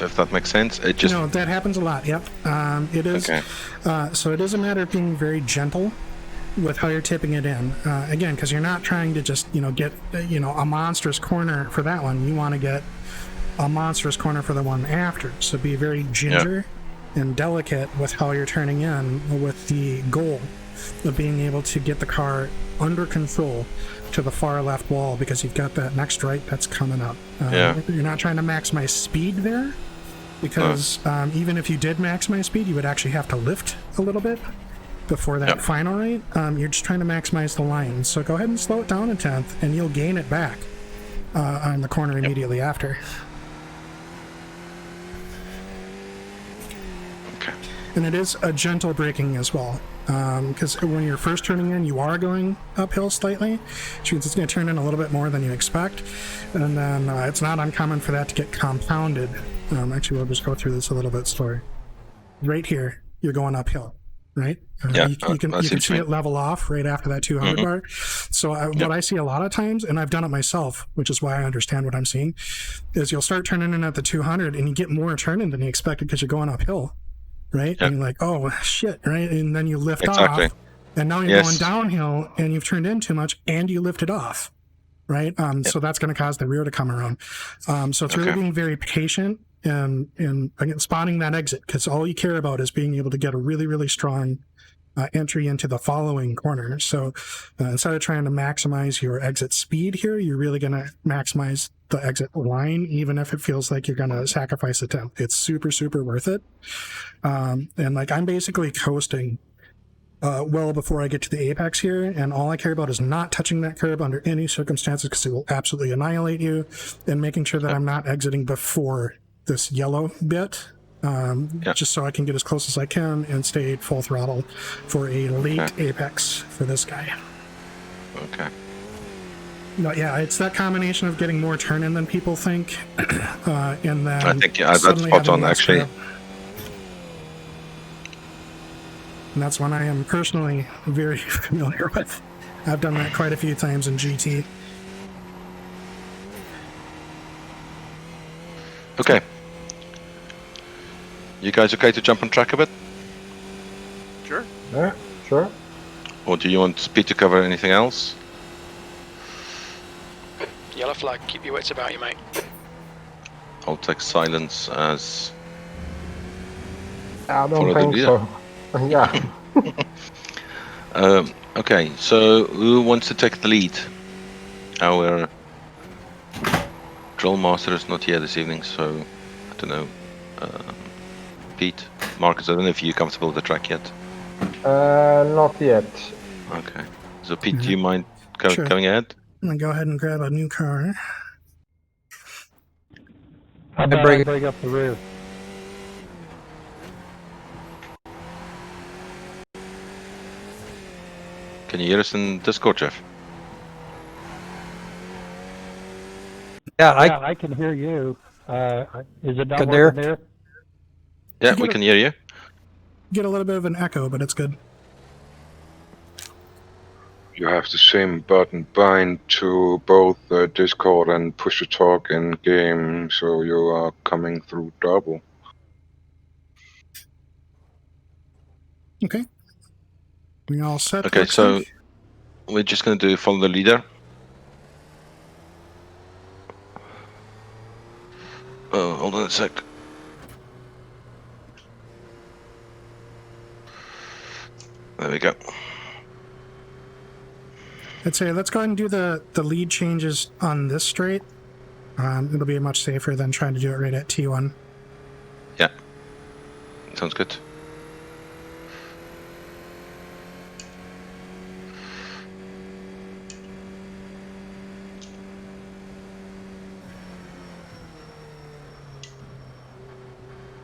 S1: if that makes sense. It just...
S4: No, that happens a lot, yep. It is.
S1: Okay.
S4: So it is a matter of being very gentle with how you're tipping it in. Again, because you're not trying to just, get, a monstrous corner for that one. You want to get a monstrous corner for the one after. So be very ginger and delicate with how you're turning in, with the goal of being able to get the car under control to the far left wall, because you've got that next right that's coming up. You're not trying to maximize speed there, because even if you did maximize speed, you would actually have to lift a little bit before that final right. You're just trying to maximize the line. So go ahead and slow it down a tenth, and you'll gain it back on the corner immediately after.
S1: Okay.
S4: And it is a gentle braking as well, because when you're first turning in, you are going uphill slightly, which means it's going to turn in a little bit more than you expect, and then it's not uncommon for that to get compounded. Actually, we'll just go through this a little bit slower. Right here, you're going uphill, right? You can see it level off right after that 200 bar. So what I see a lot of times, and I've done it myself, which is why I understand what I'm seeing, is you'll start turning in at the 200 and you get more turning than you expected because you're going uphill. Right? And you're like, oh, shit, right? And then you lift off, and now you're going downhill, and you've turned in too much, and you lifted off, right? So that's going to cause the rear to come around. So it's really being very patient and again, spotting that exit, because all you care about is being able to get a really, really strong entry into the following corner. So instead of trying to maximize your exit speed here, you're really going to maximize the exit line, even if it feels like you're going to sacrifice a tenth. It's super, super worth it. And I'm basically coasting well before I get to the apex here, and all I care about is not touching that curb under any circumstances, because it will absolutely annihilate you, and making sure that I'm not exiting before this yellow bit, just so I can get as close as I can and stay full throttle for a late apex for this guy.
S1: Okay.
S4: No, it's that combination of getting more turn-in than people think, and then
S1: I think that's spot on, actually.
S4: And that's one I am personally very familiar with. I've done that quite a few times in GT.
S1: Okay. You guys okay to jump on track a bit?
S6: Sure.
S3: Yeah, sure.
S1: Or do you want Pete to cover anything else?
S2: Yellow flag, keep your wits about you, mate.
S1: I'll take silence as...
S3: I
S1: Follow
S3: don't
S1: the
S3: think so. Yeah.
S1: Okay, so who wants to take the lead? Our drill master is not here this evening, so I don't know. Pete, Marcus, I don't know if you're comfortable with the track yet.
S3: Not yet.
S1: Okay. So Pete, do you mind going ahead?
S4: I'm going to go ahead and grab a new car.
S8: How about I break up the rear?
S1: Can you hear us in Discord, Jeff?
S8: Yeah, I can hear you. Is it not working there?
S1: Yeah, we can hear you.
S4: Get a little bit of an echo, but it's good.
S7: You have the same button bind to both Discord and push to talk in game, so you are coming through double.
S4: Okay. We all set?
S1: Okay, so we're just going to do follow the leader. Oh, hold on a sec. There we go.
S4: I'd say let's go ahead and do the lead changes on this straight, It'll be much safer than trying to do it right at T1.
S1: Yeah. Sounds good.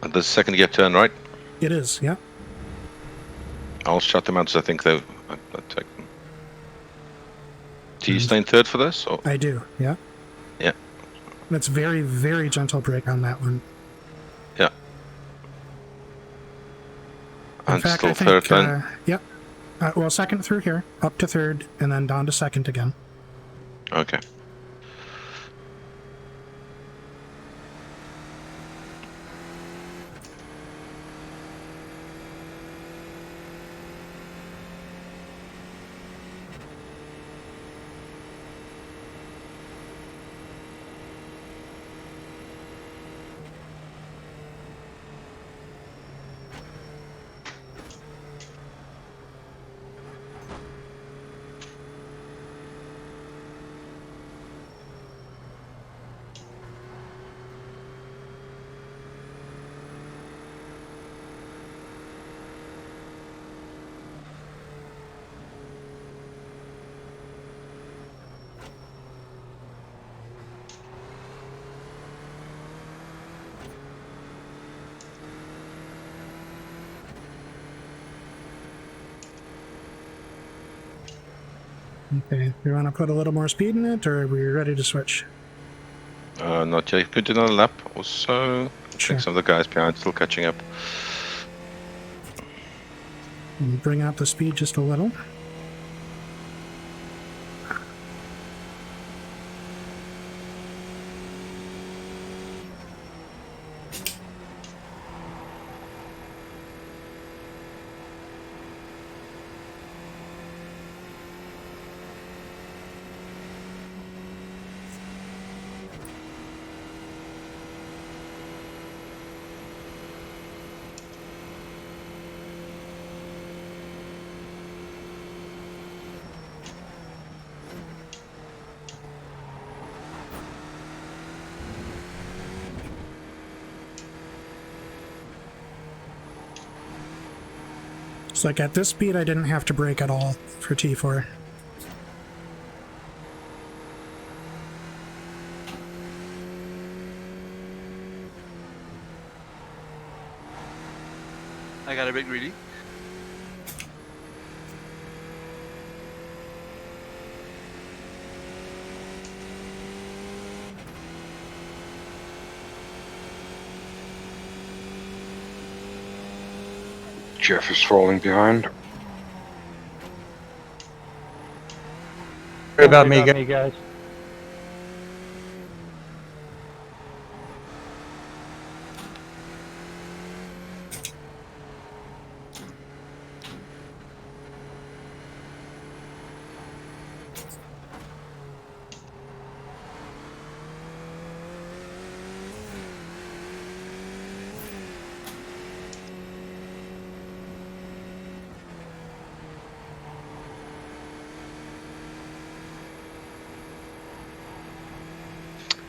S1: And the second gear turn, right?
S4: It is, yeah.
S1: I'll shut them out, so I think they'll take them. Do you stay in third for this? Or?
S4: I do, yeah.
S1: Yeah.
S4: It's very, very gentle brake on that one.
S1: Yeah.
S4: In
S1: And
S4: fact,
S1: still
S4: I think,
S1: third then?
S4: Yep. Well, second through here, up to third, and then down to second again.
S1: Okay.
S4: Okay, you want to put a little more speed in it, or are we ready to switch?
S1: Not yet. Could do another lap or so. I
S4: Sure.
S1: think some of the guys behind still catching up.
S4: And bring up the speed just a little. So like at this speed, I didn't have to brake at all for T4.
S6: I got a bit greedy.
S7: Jeff is falling behind.
S8: Sorry about me, guys.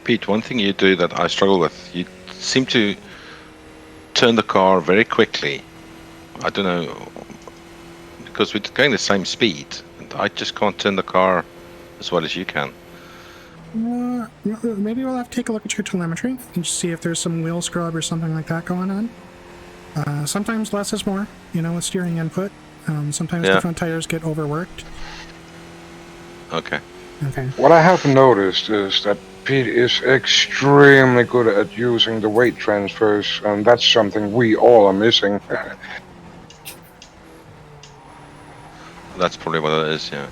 S1: Pete, one thing you do that I struggle with, you seem to turn the car very quickly. I don't know, because we're going the same speed, and I just can't turn the car as well as you can.
S4: Maybe we'll have to take a look at your telemetry and just see if there's some wheel scrub or something like that going on. Sometimes less is more, you know, with steering input. Sometimes the front tires get overworked.
S1: Okay.
S4: Okay.
S7: What I have noticed is that Pete is extremely good at using the weight transfers, and that's something we all are missing.
S1: That's probably what it is, yeah.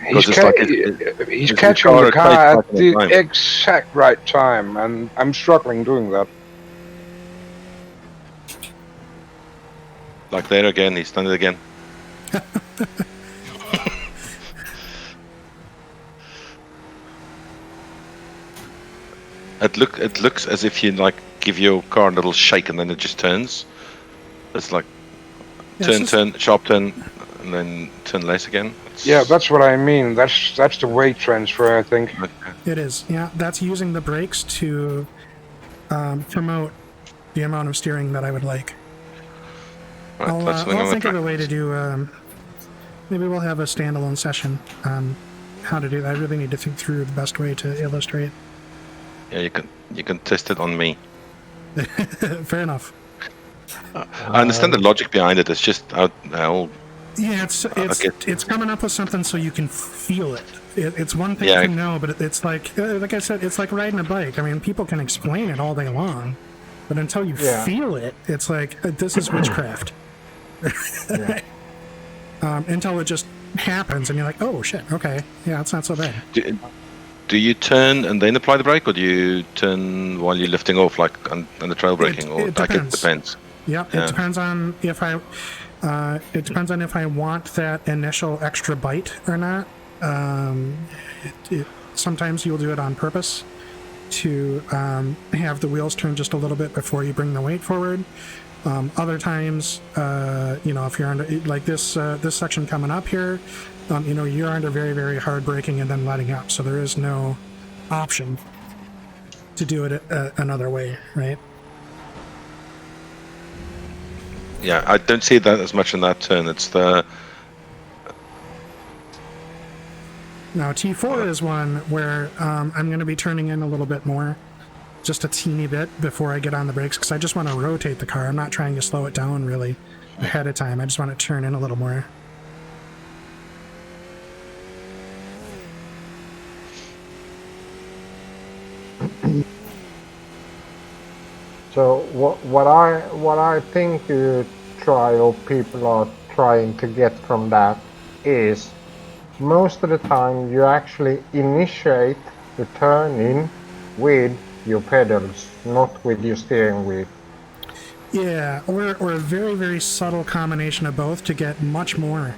S7: He's catching the car at the exact right time, and I'm struggling doing that.
S1: Like there again, he's done it again. It looks as if you like give your car a little shake and then it just turns. It's like turn, sharp turn, and then turn less again.
S7: Yeah, that's what I mean. That's the weight transfer, I think.
S1: Okay.
S4: It is. Yeah, that's using the brakes to promote the amount of steering that I would like.
S1: Right,
S4: I'll
S1: that's something I'm
S4: think of
S1: gonna
S4: a way to do. Maybe we'll have a standalone session on how to do that. I really need to think through the best way to illustrate.
S1: Yeah, you can test it on me.
S4: Fair enough.
S1: I understand the logic behind it. It's just
S4: yeah, it's coming up with something so you can feel it. It's one thing to know, but it's like I said, it's like riding a bike. I mean, people can explain it all day long, but until you feel it, it's like this is witchcraft. Until it just happens, and you're like, oh shit, okay, yeah, it's not so bad.
S1: Do you turn and then apply the brake, or do you turn while you're lifting off, like on the trail braking?
S4: It depends.
S1: It depends.
S4: Yeah, it depends on if I. It depends on if I want that initial extra bite or not. Sometimes you'll do it on purpose to have the wheels turn just a little bit before you bring the weight forward. Other times, if you're under like this section coming up here, you're under very, very hard braking and then letting up. So there is no option to do it another way, right?
S1: Yeah, I don't see that as much in that turn. It's the...
S4: Now, T4 is one where I'm going to be turning in a little bit more, just a teeny bit before I get on the brakes, because I just want to rotate the car. I'm not trying to slow it down really ahead of time. I just want to turn in a little more.
S3: So what I think you try, or people are trying to get from that, is most of the time you actually initiate the turn-in with your pedals, not with your steering wheel.
S4: Yeah, or a very, very subtle combination of both to get much more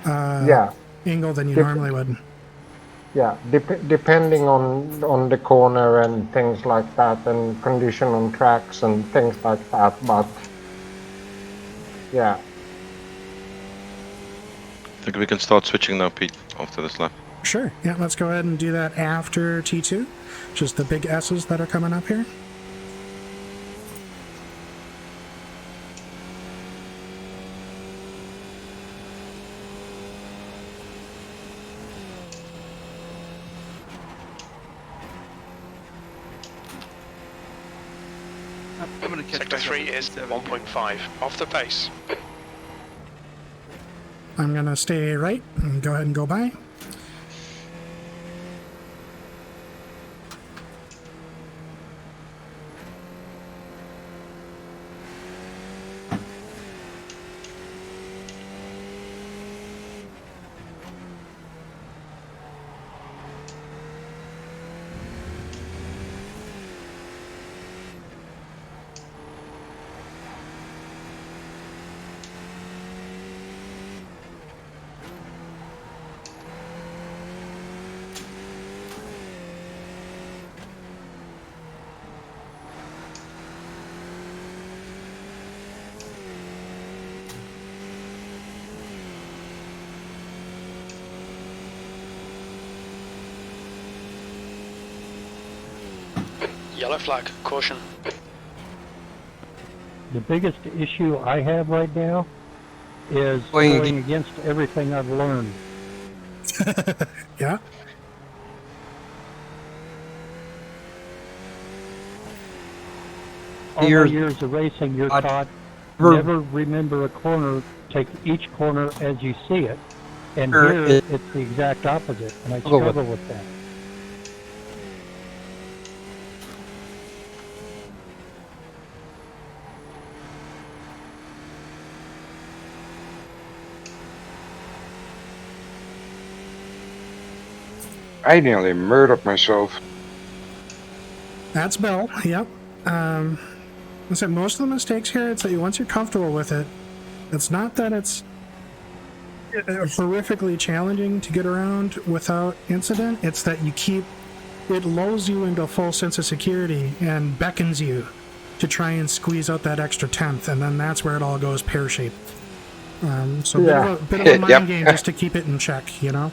S4: angle than you normally would.
S3: Yeah, depending on the corner and things like that, and condition on tracks and things like that, but yeah.
S1: I think we can start switching now, Pete, after this lap.
S4: Sure, yeah, let's go ahead and do that after T2, just the big S's that are coming up here.
S6: I'm gonna catch
S2: Sector 3 is 1.5 off the pace.
S4: I'm gonna stay right and go ahead and go by.
S2: Yellow flag, caution.
S8: The biggest issue I have right now is going against everything I've learned.
S4: Yeah?
S8: All my years of racing, you're taught never remember a corner, take each corner as you see it. And here, it's the exact opposite, and I struggle with that.
S7: I nearly murdered myself.
S4: That's Belle, yep. I said most of the mistakes here, it's that once you're comfortable with it, it's not that it's horrifically challenging to get around without incident, it's that it lulls you into a full sense of security and beckons you to try and squeeze out that extra tenth, and then that's where it all goes pear-shaped. So
S3: Yeah.
S4: a bit of a mind
S1: Yep.
S4: game just to keep it in check, you know?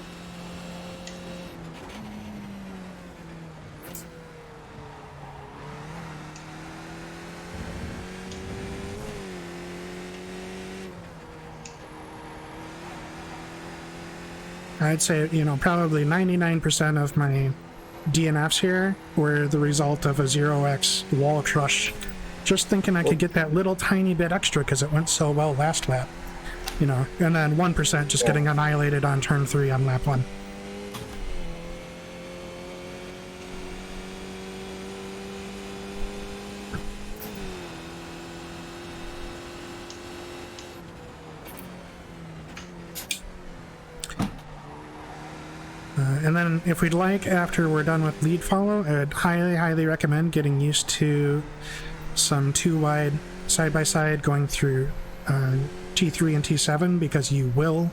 S4: I'd say, you know, probably 99% of my DNFs here were the result of a 0x wall crush. Just thinking I could get that little tiny bit extra because it went so well last lap. You know, and then 1% just getting annihilated on turn 3 on lap 1. And then if we'd like, after we're done with lead follow, I'd highly recommend getting used to some 2-wide side-by-side going through T3 and T7, because you will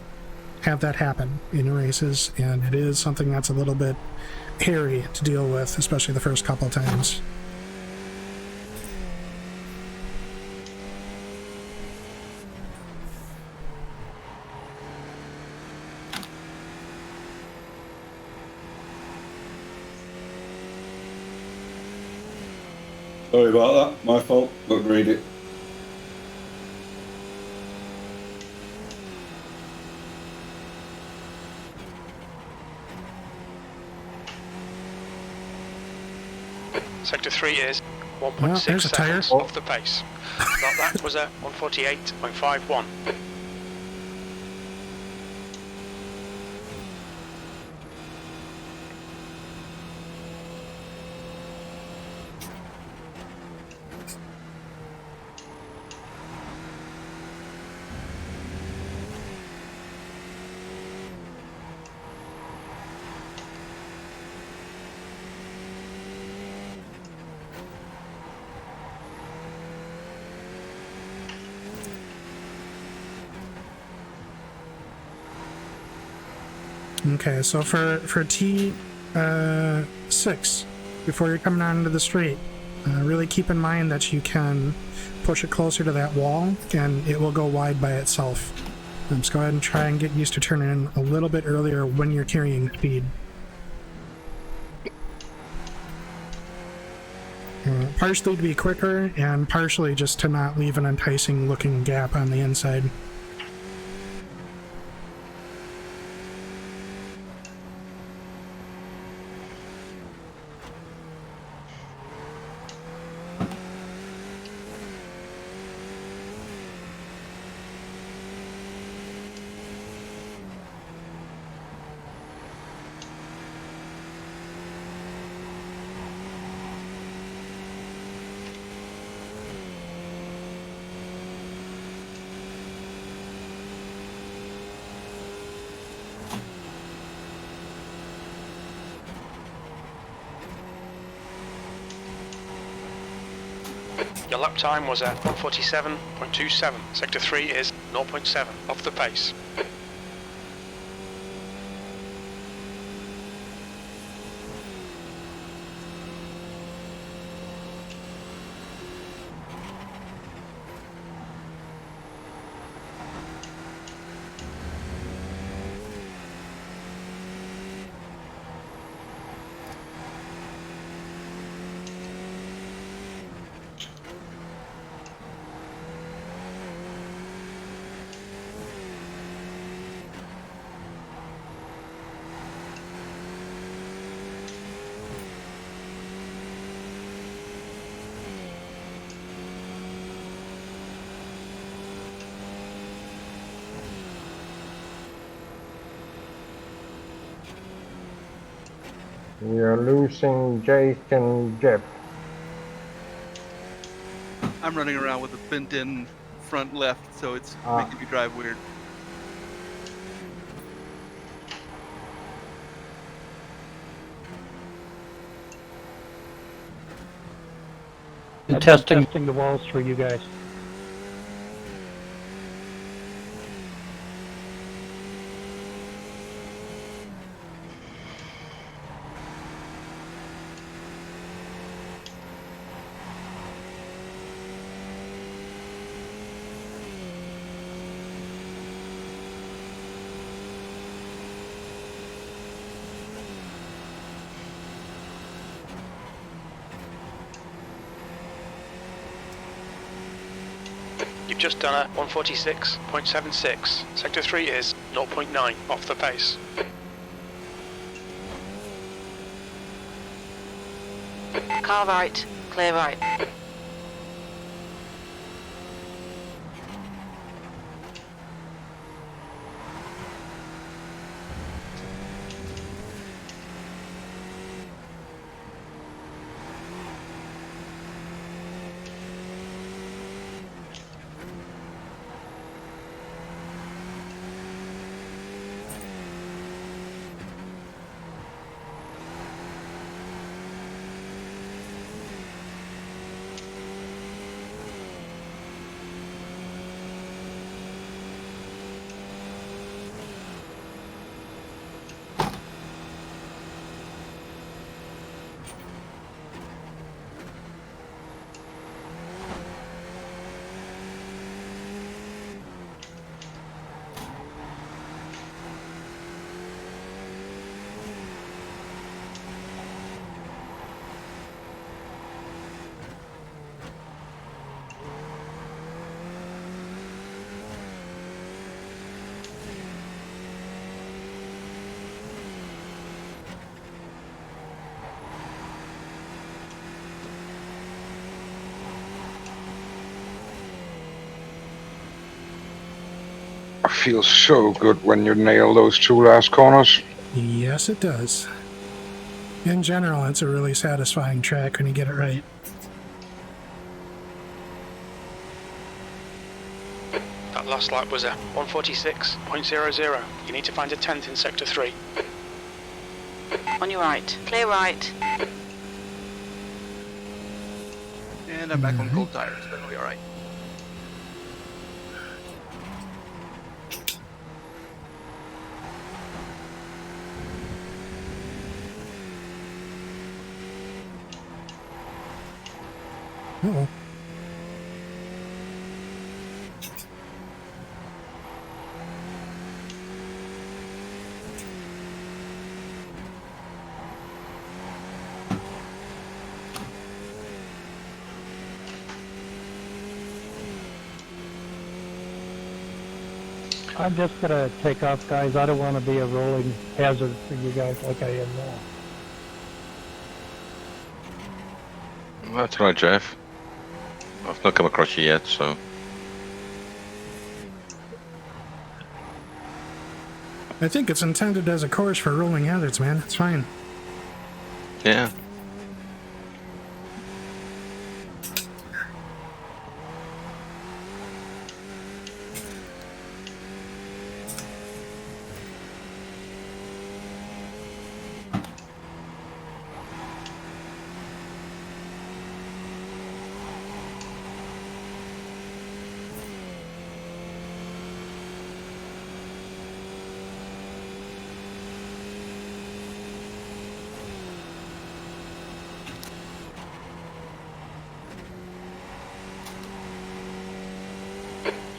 S4: have that happen in races, and it is something that's a little bit hairy to deal with, especially the first couple times.
S9: Sorry about that, my fault, couldn't read it.
S2: Sector 3 is 1.6
S4: Well, there's a tire.
S2: seconds off the pace. That was a 148.51.
S4: Okay, so for T6, before you're coming out into the straight, really keep in mind that you can push it closer to that wall, and it will go wide by itself. So go ahead and try and get used to turning in a little bit earlier when you're carrying speed. Partially to be quicker, and partially just to not leave an enticing looking gap on the inside.
S2: Your lap time was at 147.27. Sector 3 is 0.7 off the pace.
S3: You're losing Jake and Jeff.
S6: I'm running around with a bent-in front left, so it's making me drive weird.
S8: I'm testing the walls for you guys.
S2: You've just done a 146.76. Sector 3 is 0.9 off the pace.
S5: Car right, clear right.
S7: Feels so good when you nail those 2 last corners.
S4: Yes, it does. In general, it's a really satisfying track when you get it right.
S2: That last lap was a 146.00. You need to find a 10th in Sector 3.
S5: On your right, clear right.
S6: And I'm back on cold tires. That'll be alright.
S4: Uh-oh.
S8: I'm just gonna take off, guys. I don't want to be a rolling hazard for you guys like I am now.
S1: That's right, Jeff. I've not come across you yet, so.
S4: I think it's intended as a course for rolling hazards, man. It's fine.
S1: Yeah.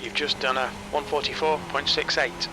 S2: You've just done a 144.68.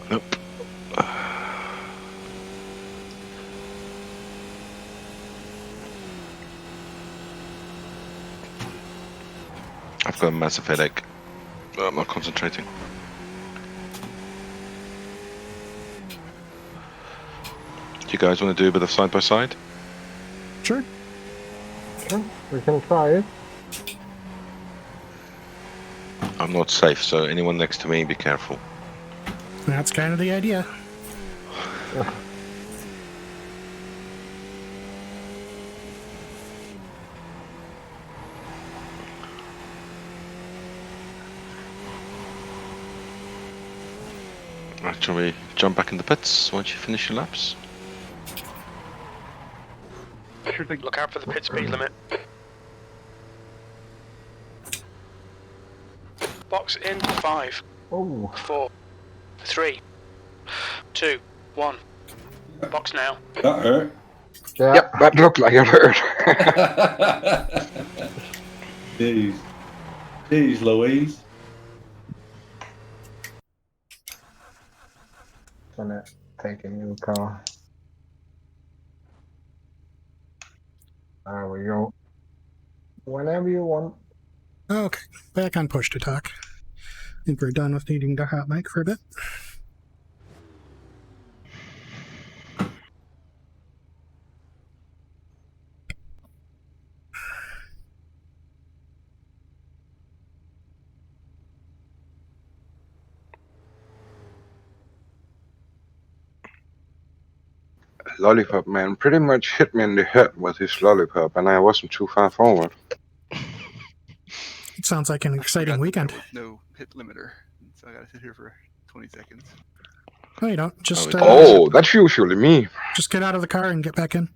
S1: Nope. I've got a massive headache. I'm not concentrating. Do you guys want to do a bit of side by side?
S4: Sure.
S3: Sure, we can try it.
S1: I'm not safe, so anyone next to me, be careful.
S4: That's kind of the idea.
S1: Right, shall we jump back in the pits once you finish your laps?
S6: Sure thing.
S2: Look out for the pit speed limit. Box in 5,
S3: Oh,
S2: 4, 3, 2, 1. Box now.
S9: That hurt.
S3: yeah.
S7: Yep, that looked like it hurt.
S9: Jeez. Jeez Louise.
S3: Gonna take a new car. There we go. Whenever you want.
S4: Okay, back on push to talk. I think we're done with needing the hot mic for a bit.
S7: Lollipop Man pretty much hit me in the head with his lollipop, and I wasn't too far forward.
S4: It sounds like an exciting weekend.
S6: There was no hit limiter, so I gotta sit here for 20 seconds.
S4: No, you don't. Just
S7: That's usually me.
S4: just get out of the car and get back in.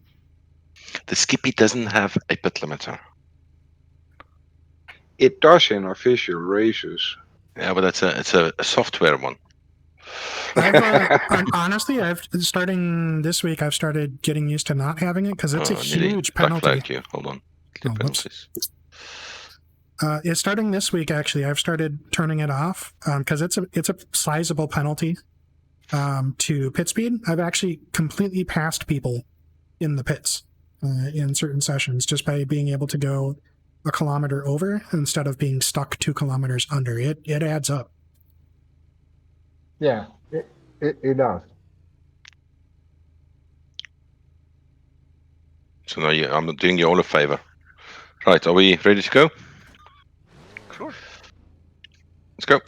S1: The Skippy doesn't have a pit limiter.
S7: It does in official races.
S1: Yeah, but it's a software one.
S4: Honestly, starting this week, I've started getting used to not having it because it's a huge penalty.
S1: Black flag you. Hold on.
S4: Oh,
S1: Penalties.
S4: It's starting this week. Actually, I've started turning it off because it's a sizable penalty to pit speed. I've actually completely passed people in the pits in certain sessions just by being able to go a kilometer over instead of being stuck 2 kilometers under. It adds up.
S3: Yeah, it does.
S1: So now I'm doing you all a favor. Right, are we ready to go?
S6: Sure.
S1: Let's go.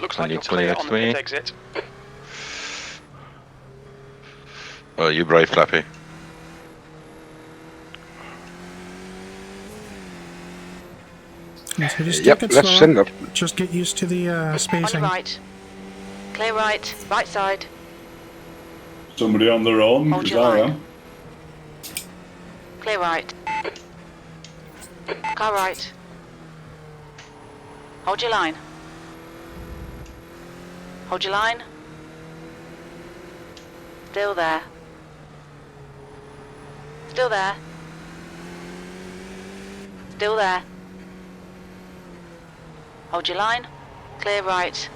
S2: Looks like you're clear on the pit exit.
S1: Oh, you brave Flappy.
S4: So just
S7: Yep,
S4: take it
S7: let's
S4: slow.
S7: send it.
S4: Just get used to the
S5: On
S4: spacing.
S5: your right. Clear right. Right side.
S9: Somebody on their own,
S5: Hold
S9: because
S5: your
S9: I
S5: line.
S9: am.
S5: Clear right. Car right. Hold your line. Hold your line. Still there. Still there. Still there. Hold your line. Clear right.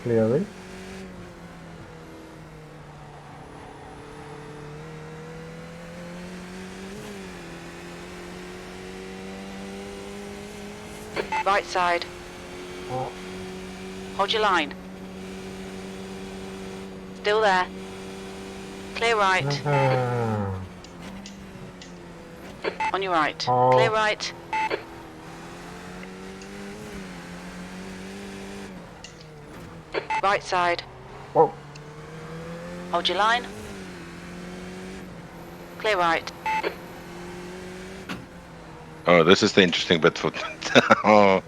S3: Clearly.
S5: Right side.
S3: Oh.
S5: Hold your line. Still there. Clear right. On your right.
S3: Oh.
S5: Clear right. Right side.
S3: Oh.
S5: Hold your line. Clear right.
S1: Oh, this is the interesting bit for. Oh.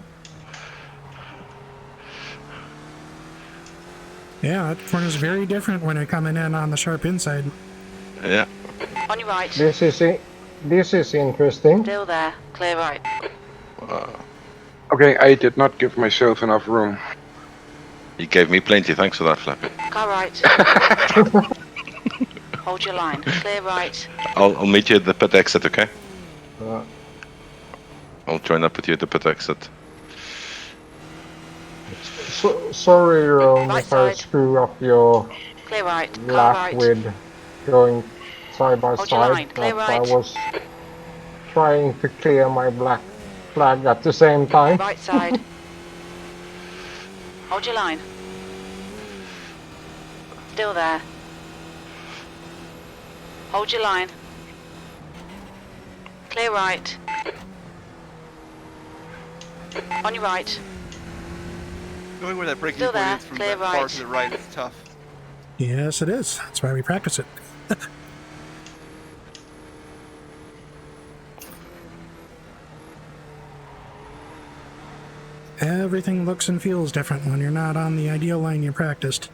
S4: Yeah, that corner's very different when you're coming in on the sharp inside.
S1: Yeah.
S5: On your right.
S3: This is interesting.
S5: Still there. Clear right.
S7: Okay, I did not give myself enough room.
S1: You gave me plenty. Thanks for that, Flappy.
S5: Car right. Hold your line. Clear right.
S1: I'll meet you at the pit exit, okay?
S3: Uh,
S1: I'll join up with you at the pit exit.
S3: sorry, Rome,
S5: Right
S3: if I
S5: side.
S3: screw up your
S5: Clear right. Car
S3: lap
S5: right.
S3: with going side by
S5: Hold your
S3: side.
S5: line, clear
S3: but I
S5: right.
S3: was trying to clear my black flag at the same time.
S5: Right side. Hold your line. Still there. Hold your line. Clear right. On your right.
S6: Knowing where that braking
S5: Still
S6: point
S5: there,
S6: is from
S5: clear
S6: that far
S5: right.
S6: to the right is tough.
S4: Yes, it is. That's why we practice it. Everything looks and feels different when you're not on the ideal line you practiced.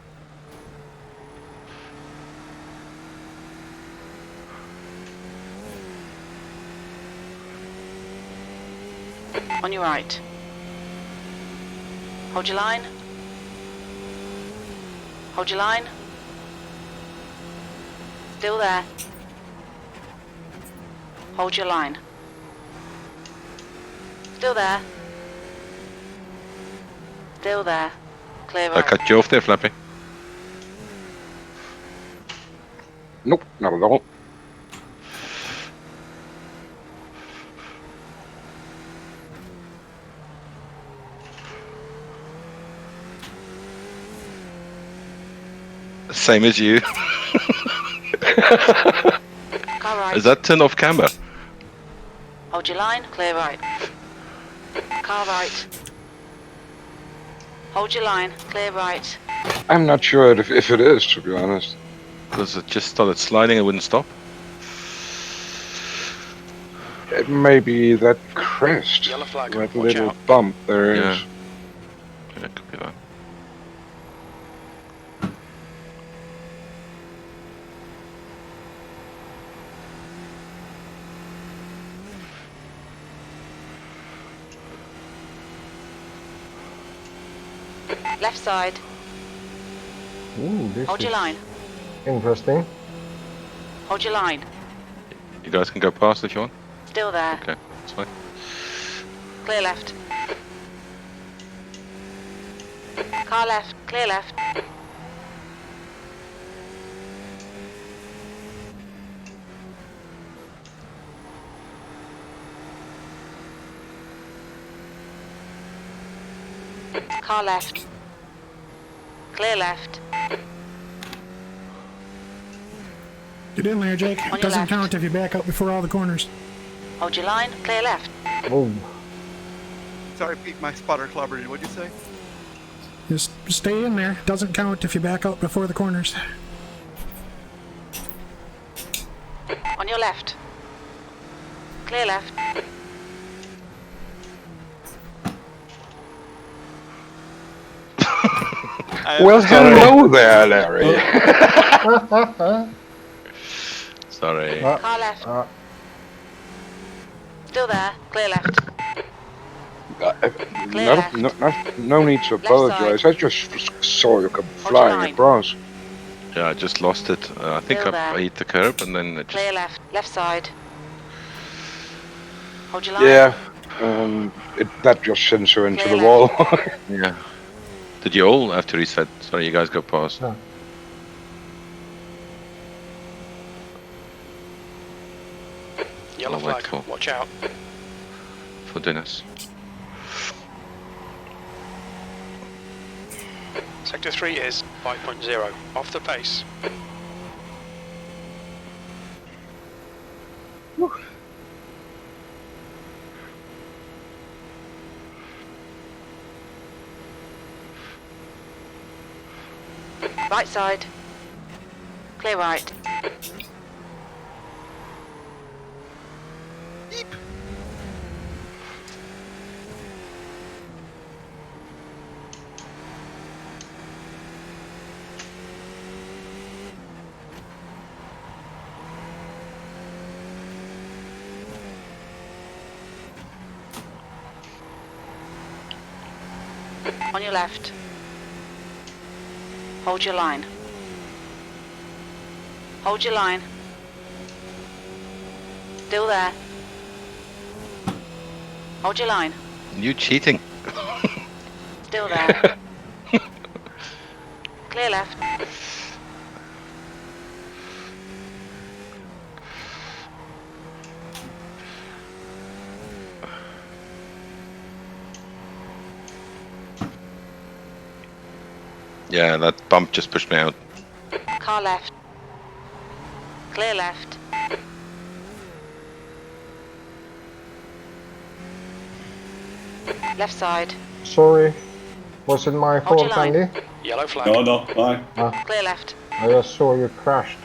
S5: On your right. Hold your line. Hold your line. Still there. Hold your line. Still there. Still there. Clear
S1: I
S5: right.
S1: cut you off there, Flappy.
S7: Nope, not at all.
S1: Same as you.
S5: Car right.
S1: Is that turn off camera?
S5: Hold your line. Clear right. Car right. Hold your line. Clear right.
S7: I'm not sure if it is, to be honest.
S1: Because it just started sliding and wouldn't stop.
S7: It may be that crest.
S2: Yellow flag.
S7: That
S2: Watch
S7: little
S2: out.
S7: bump there is.
S1: Yeah. Yeah, it could be that.
S5: Left side.
S3: Ooh, this
S5: Hold
S3: is
S5: your line.
S3: interesting.
S5: Hold your line.
S1: You guys can go past if you want.
S5: Still there.
S1: Okay, that's fine.
S5: Clear left. Car left. Clear left. Car left. Clear left.
S4: Get in there, Jake.
S5: your
S4: Doesn't
S5: left.
S4: count if you back up before all the corners.
S5: Hold your line. Clear left.
S3: Oh,
S6: Sorry, Pete, my spotter clobbered you. What'd you say?
S4: Just stay in there. Doesn't count if you back up before the corners.
S5: On your left. Clear left.
S7: Well, hello there, Larry.
S1: Sorry.
S5: Car left. Still there. Clear left.
S7: No need to apologize. I just saw you come flying
S5: line.
S7: across.
S1: Yeah, I just lost it. I think
S5: Still
S1: I
S5: there.
S1: hit the curb and then it
S5: Clear
S1: just...
S5: left. Left side. Hold your line.
S7: Yeah, that just sends her into
S5: Clear
S7: the wall.
S1: Yeah. Did you all have to reset? Sorry, you guys go past.
S3: no.
S2: Yellow
S1: I'll wait
S2: flag.
S1: for-
S2: Watch out.
S1: For Dennis.
S2: Sector 3 is 5.0. Off the pace.
S5: Right side. Clear right. On your left. Hold your line. Hold your line. Still there. Hold your line.
S1: You cheating.
S5: Still there. Clear left.
S1: Yeah, that bump just pushed me out.
S5: Car left. Clear left. Left side.
S3: Sorry. Was it my
S5: Hold your
S3: fault,
S5: line.
S3: Andy?
S2: Yellow flag.
S9: No, no, fine.
S5: Clear left.
S3: I just saw you crashed.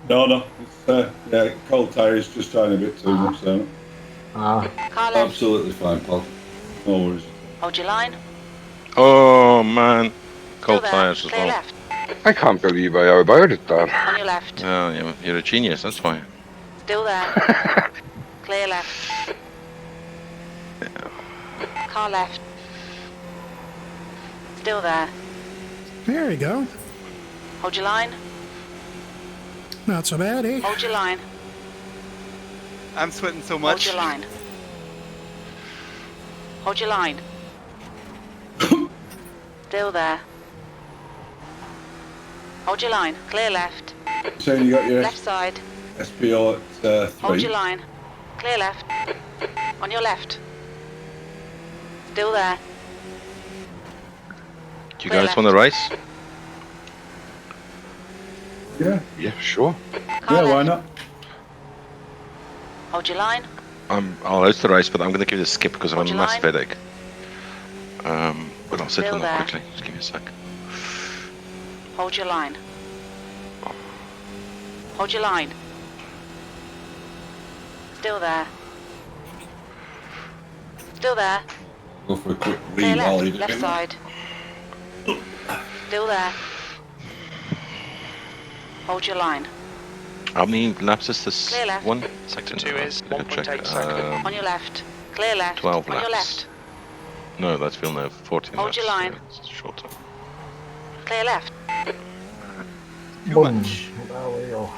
S9: No. It's, yeah, cold tires just trying a bit too much there.
S5: Car left.
S9: Absolutely fine, pal. No worries.
S5: Hold your line.
S1: Oh man,
S5: Still
S1: cold
S5: there.
S1: tires as
S5: Clear
S1: well.
S5: left.
S7: I can't believe I avoided that.
S5: On your left.
S1: Yeah, you're a genius. That's why.
S5: Still there. Clear left. Car left. Still there.
S4: There you go.
S5: Hold your line.
S4: Not so bad, eh?
S5: Hold your line.
S6: I'm sweating so
S5: Hold
S6: much.
S5: your line. Hold your line. Still there. Hold your line. Clear left.
S9: So you got your
S5: Left side.
S9: SPO at 3.
S5: Hold your line. Clear left. On your left. Still there.
S1: Do you
S5: Clear
S1: guys
S5: left.
S1: want to race?
S7: Yeah, sure.
S5: Car
S9: Yeah, why
S5: left.
S9: not?
S5: Hold your line.
S1: I'll host the race, but I'm going to give it a skip because I'm
S5: Hold
S1: a
S5: your
S1: massive
S5: line.
S1: headache. But I'll settle
S5: Still
S1: them
S5: there.
S1: quickly. Just give me a sec.
S5: Hold your line. Hold your line. Still there. Still there.
S9: Go for a quick
S5: Clear
S9: wee while
S5: left.
S9: you
S5: Left side. Still there. Hold your line.
S1: How many laps is this
S5: Clear left.
S1: one?
S2: Sector 2 is
S1: Let me check.
S2: 1.8 second.
S5: On your left. Clear left.
S1: 12
S5: On your
S1: laps.
S5: left.
S1: No, that's Villeneuve. 14
S5: Hold
S1: laps.
S5: your line.
S1: Yeah, it's shorter.
S5: Clear left.
S3: Boom. There we go.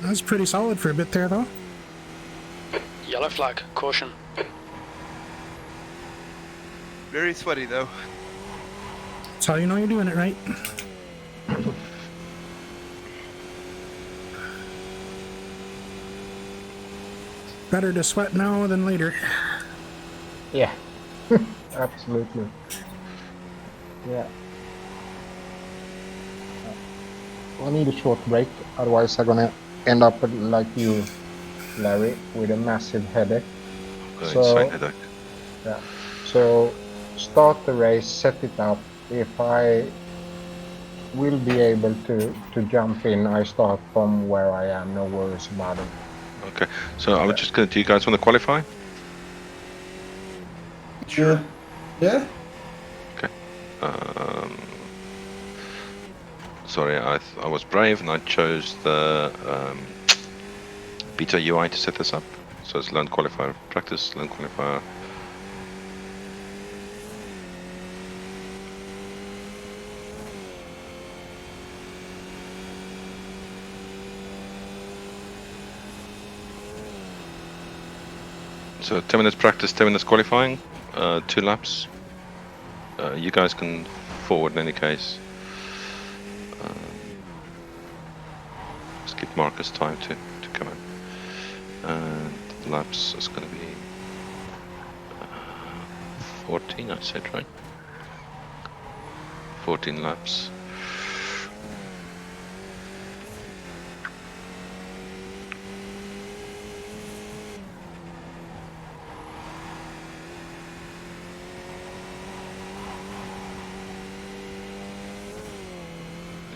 S4: That's pretty solid for a bit there, though.
S2: Yellow flag. Caution.
S6: Very sweaty though.
S4: That's how you know you're doing it right. Better to sweat now than later.
S3: Yeah. Absolutely. Yeah. I need a short break, otherwise I'm gonna end up like you, Larry, with a massive headache.
S1: Insane headache.
S3: Yeah. So start the race, set it up. If I will be able to jump in, I start from where I am, no worries about it.
S1: Okay, so I was just going to. Do you guys want to qualify?
S9: Sure. Yeah?
S1: Okay. Sorry, I was brave and I chose the beta UI to set this up. So it's learn qualifier, practice, learn qualifier. So 10 minutes practice, 10 minutes qualifying, 2 laps. You guys can forward in any case. Skip Marcus time to come in. And laps is going to be 14, I said, right? 14 laps.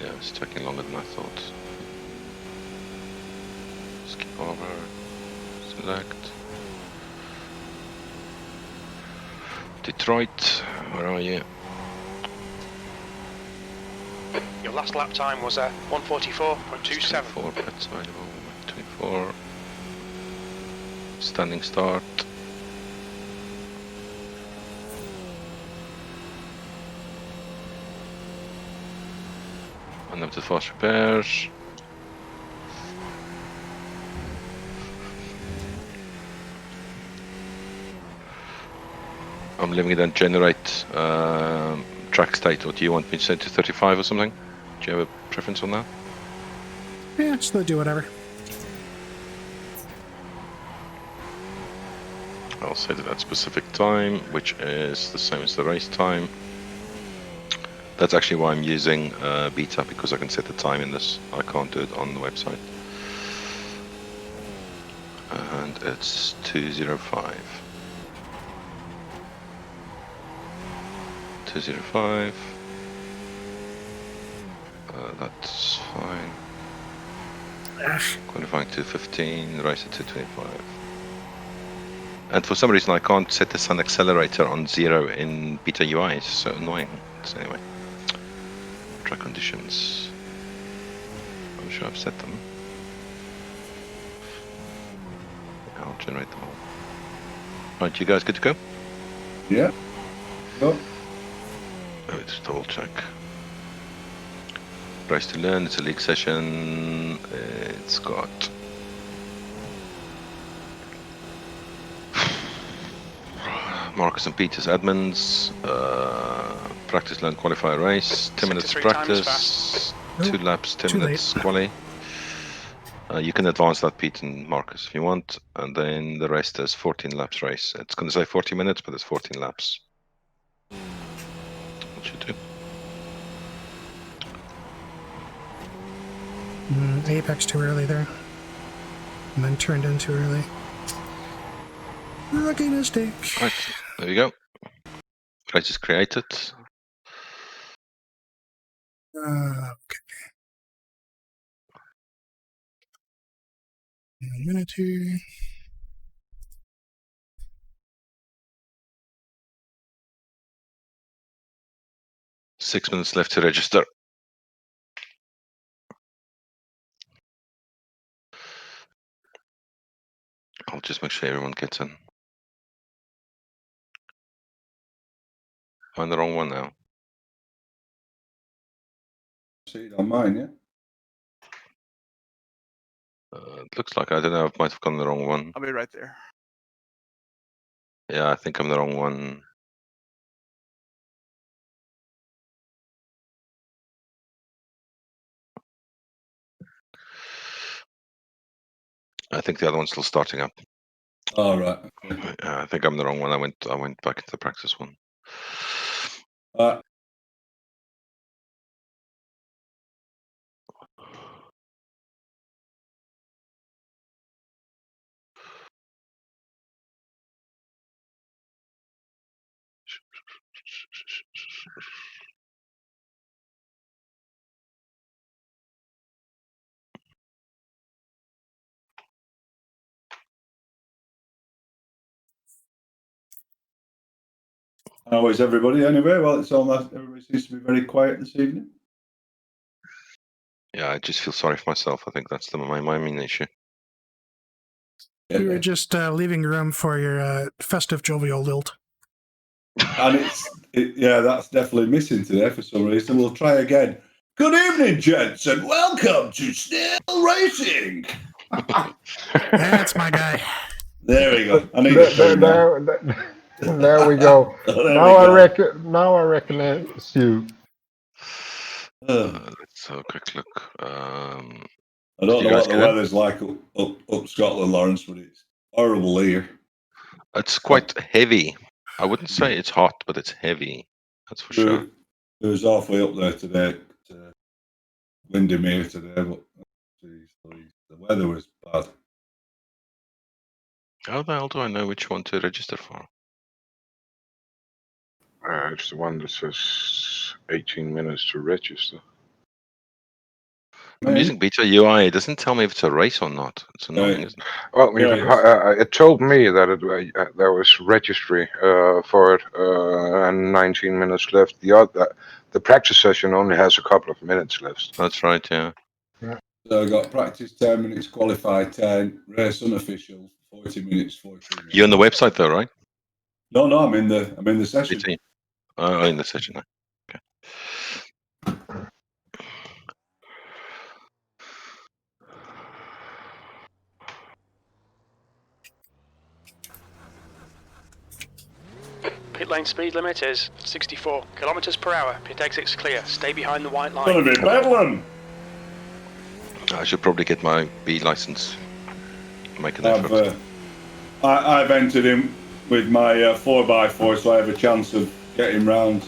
S1: Yeah, it's taking longer than I thought. Skip over, select. Detroit, where are you?
S2: Your last lap time was 1:44.27.
S1: 24, pit side, 24. Standing start. Unlimited fast repairs. I'm leaving it and generate track state. Or do you want me to set to 35 or something? Do you have a preference on that?
S4: Yeah, just let it do whatever.
S1: I'll set it at specific time, which is the same as the race time. That's actually why I'm using beta, because I can set the time in this. I can't do it on the website. And it's 2:05. 2:05. That's fine. Qualifying 215, race at 225. And for some reason I can't set the sun accelerator on 0 in beta UI. It's so annoying. So anyway, track conditions. I'm sure I've set them. I'll generate them all. Right, you guys good to go?
S9: Yeah. Go.
S1: Let's double check. RaceToLearn, it's a league session. It's got Marcus and Peter's admins. Practice, learn, qualify, race. 10 minutes practice. 2 laps, 10 minutes quali. You can advance that, Pete and Marcus, if you want. And then the rest is 14 laps race. It's going to say 40 minutes, but it's 14 laps. What should do?
S4: Apex too early there. And then turned in too early. Rookie mistake.
S1: Right, there you go. Race is created.
S4: Okay. A minute here.
S1: Six minutes left to register. I'll just make sure everyone gets in. I'm the wrong one now.
S9: See it on mine, yeah?
S1: It looks like, I don't know, I might have gone the wrong one.
S6: I'll be right there.
S1: Yeah, I think I'm the wrong one. I think the other one's still starting up.
S9: All right. Okay.
S1: I think I'm the wrong one. I went back into the practice one.
S9: How is everybody anyway? Well, it's almost everybody seems to be very quiet this evening.
S1: Yeah, I just feel sorry for myself. I think that's my main issue.
S4: We were just leaving room for your festive jovial lilt.
S9: And yeah, that's definitely missing today for some reason. We'll try again. Good evening, gents, and welcome to Snail Racing.
S4: That's my guy.
S9: There we go. I need
S3: there we go. Now I recognize you.
S1: Let's have a quick look.
S9: I don't know what the weather's like up Scotland, Lawrence, but it's horrible here.
S1: It's quite heavy. I wouldn't say it's hot, but it's heavy. That's for sure.
S9: It was halfway up there today. Windermere today, but the weather was bad.
S1: How the hell do I know which one to register for?
S7: It's the one that says 18 minutes to register.
S1: I'm using beta UI. It doesn't tell me if it's a race or not. It's annoying, isn't it?
S7: Well, it told me that there was registry for it and 19 minutes left. The practice session only has a couple of minutes left.
S1: That's right, yeah.
S9: So I got practice 10 minutes, qualify 10, race unofficial 40 minutes, 40 minutes.
S1: You're on the website though, right?
S9: No, I'm in the session.
S1: Oh, in the session. Okay.
S2: Pit lane speed limit is 64 kilometers per hour. Pit exit's clear. Stay behind the white line.
S9: Gonna be battling.
S1: I should probably get my B license. Make an effort.
S9: I've entered in with my 4x4, so I have a chance of getting round.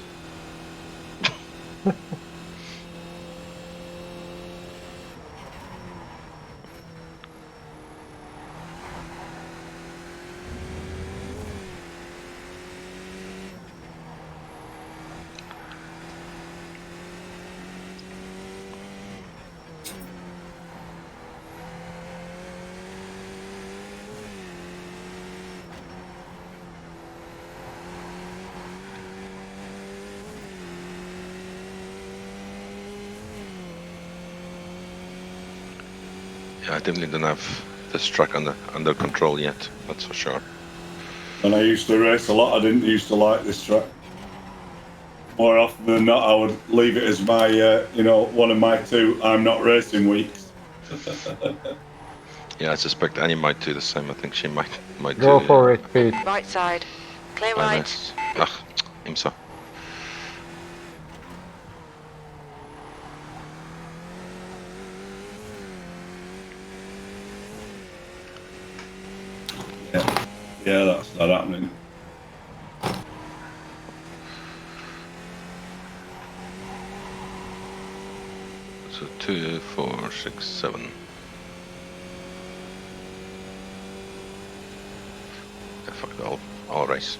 S1: Yeah, I definitely don't have this truck under control yet. That's for sure.
S9: When I used to race a lot, I didn't used to like this track. More often than not, I would leave it as my, one of my 2 I'm not racing weeks.
S1: Yeah, I suspect Annie might do the same. I think she might
S3: Go
S1: do.
S3: for it, Pete.
S5: Right side. Clear
S1: Oh,
S5: right.
S1: nice. Ach, IMSA.
S9: Yeah, that's not happening.
S1: So 2, 4, 6, 7. Yeah, fuck it, I'll race.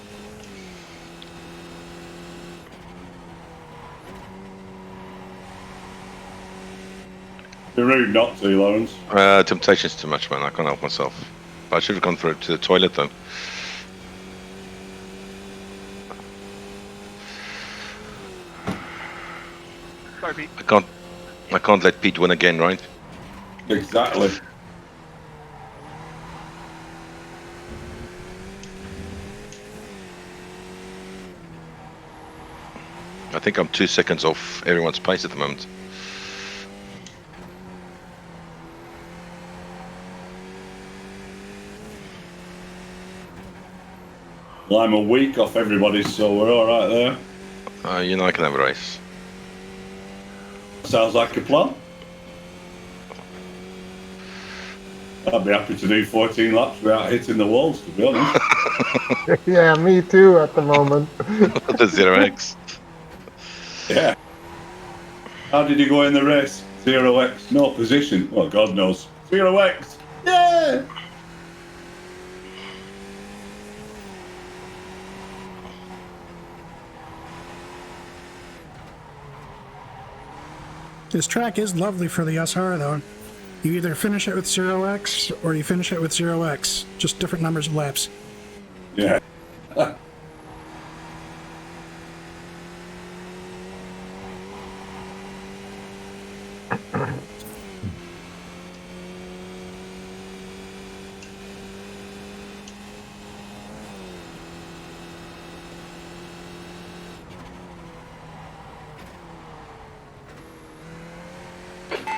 S9: You're rude not to, Lawrence.
S1: Temptation's too much, man. I can't help myself. I should have gone to the toilet though.
S6: Sorry, Pete.
S1: I can't let Pete win again, right?
S9: Exactly.
S1: I think I'm 2 seconds off everyone's pace at the moment.
S9: Well, I'm a week off everybody, so we're all right there.
S1: I can have a race.
S9: Sounds like a plan. I'd be happy to do 14 laps without hitting the walls, to be honest.
S3: Yeah, me too at the moment.
S1: The 0x.
S9: Yeah. How did you go in the race? 0x, no position. Well, God knows. 0x. Yeah.
S4: This track is lovely for the SR, though. You either finish it with 0x or you finish it with 0x. Just different numbers of laps.
S9: Yeah.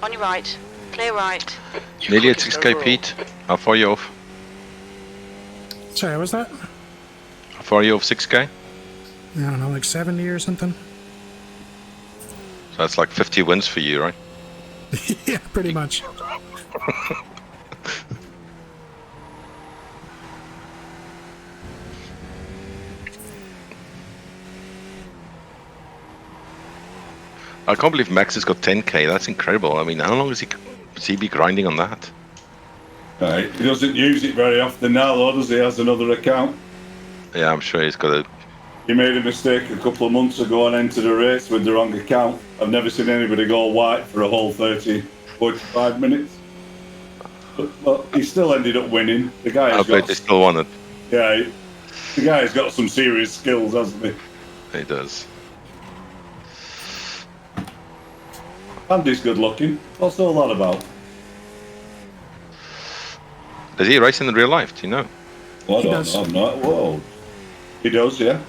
S5: On your right. Clear right.
S1: Nearly at 6k, Pete. How far are you off?
S4: Sorry, what was that?
S1: How far are you off 6k?
S4: I don't know, like 70 or something?
S1: So that's like 50 wins for you, right?
S4: Yeah, pretty much.
S1: I can't believe Max has got 10k. That's incredible. I mean, how long is he be grinding on that?
S9: Right. He doesn't use it very often now, though, does he? He has another account.
S1: Yeah, I'm sure he's got a...
S9: He made a mistake a couple of months ago and entered a race with the wrong account. I've never seen anybody go white for a whole 45 minutes. But he still ended up winning. The guy has
S1: I bet he still won it.
S9: Yeah, the guy has got some serious skills, hasn't he?
S1: He does.
S9: And he's good looking. What's all that about?
S1: Does he race in real life? Do you know?
S9: Well, I don't know. I'm not. Whoa. He does, yeah.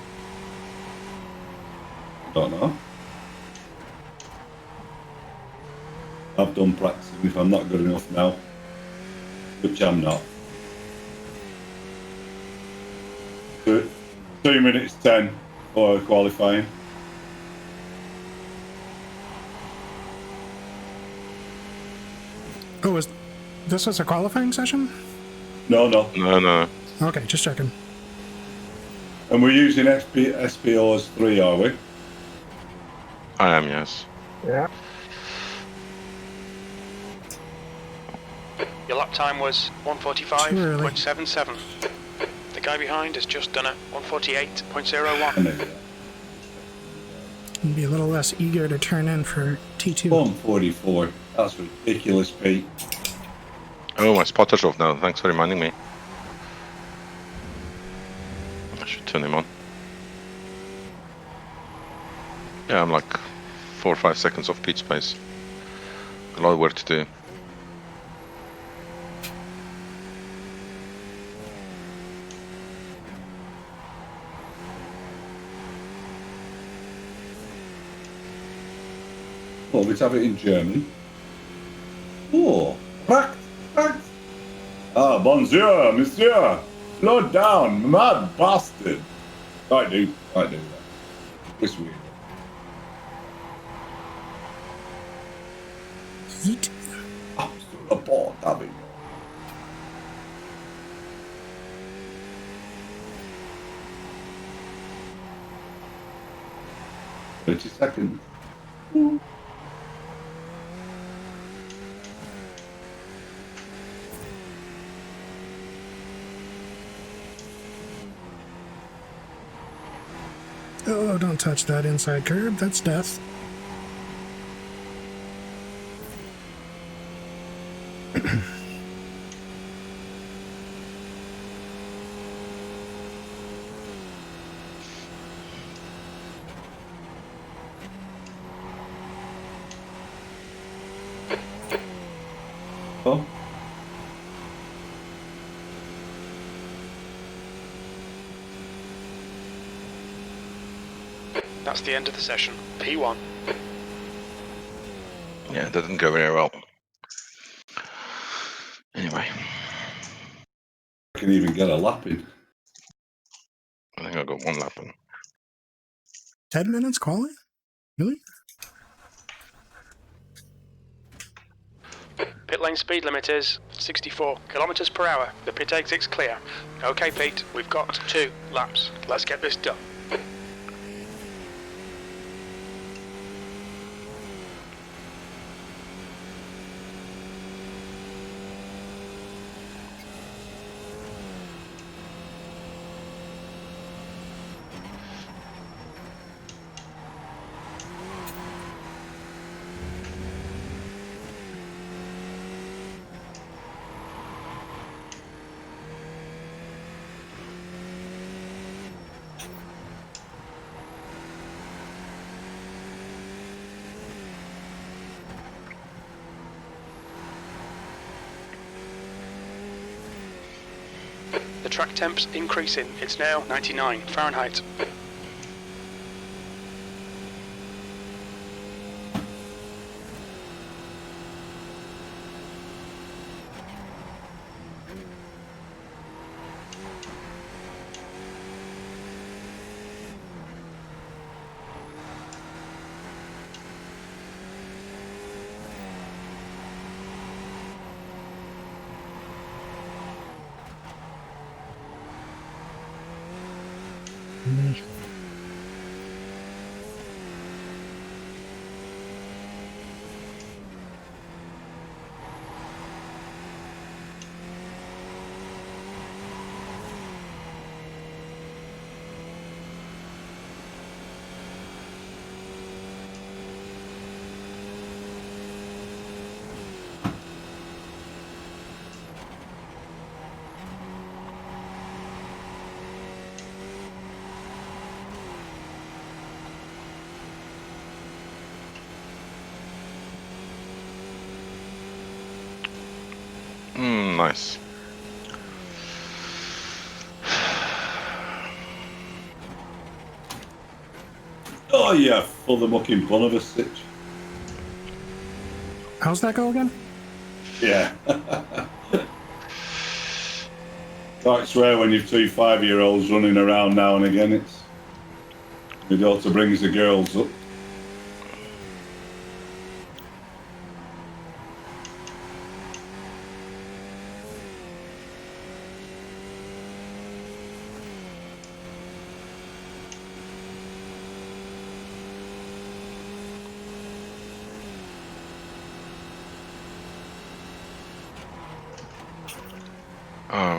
S9: Don't know. I've done practicing if I'm not good enough now, which I'm not. 2 minutes 10 for qualifying.
S4: Oh, this was a qualifying session?
S9: No.
S1: No.
S4: Okay, just checking.
S9: And we're using SPOs 3, are we?
S1: I am, yes.
S3: Yeah.
S2: Your lap time was 1:45.77. The guy behind has just done a 1:48.01.
S4: Be a little less eager to turn in for T2.
S9: 1:44. That's ridiculous, Pete.
S1: Oh, my spotter's off now. Thanks for reminding me. I should turn him on. Yeah, I'm like 4 or 5 seconds off Pete's pace. A lot of work to do.
S9: want me to have it in German? Oh, right. Ah, bonjour, monsieur. Slow down, mad bastard. I do that. It's weird.
S4: Yeet.
S9: Absolute abort, David. 30 seconds.
S4: Oh, don't touch that inside curb. That's death.
S9: Oh.
S2: That's the end of the session. P1.
S1: Yeah, that didn't go very well. Anyway,
S9: I can even get a lap in.
S1: I think I got one lap in.
S4: 10 minutes quality? Really?
S2: Pit lane speed limit is 64 kilometers per hour. The pit exit's clear. Okay, Pete, we've got 2 laps. Let's get this done. The track temp's increasing. It's now 99 Fahrenheit.
S1: Nice.
S9: Oh yeah, full the mucking bun of a stitch.
S4: How's that go again?
S9: Yeah. I swear when you've 2 5-year-olds running around now and again, it's... My daughter brings the girls up.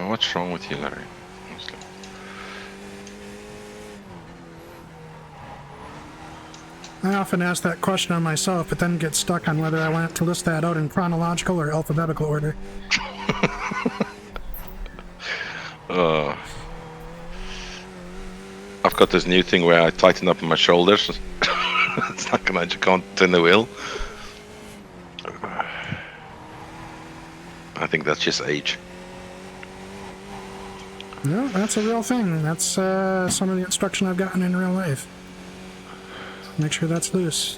S1: What's wrong with you, Larry? Honestly.
S4: I often ask that question on myself, but then get stuck on whether I want to list that out in chronological or alphabetical order.
S1: I've got this new thing where I tighten up my shoulders. It's not gonna, you can't turn the wheel. I think that's just age.
S4: No, that's a real thing. That's some of the instruction I've gotten in real life. Make sure that's loose.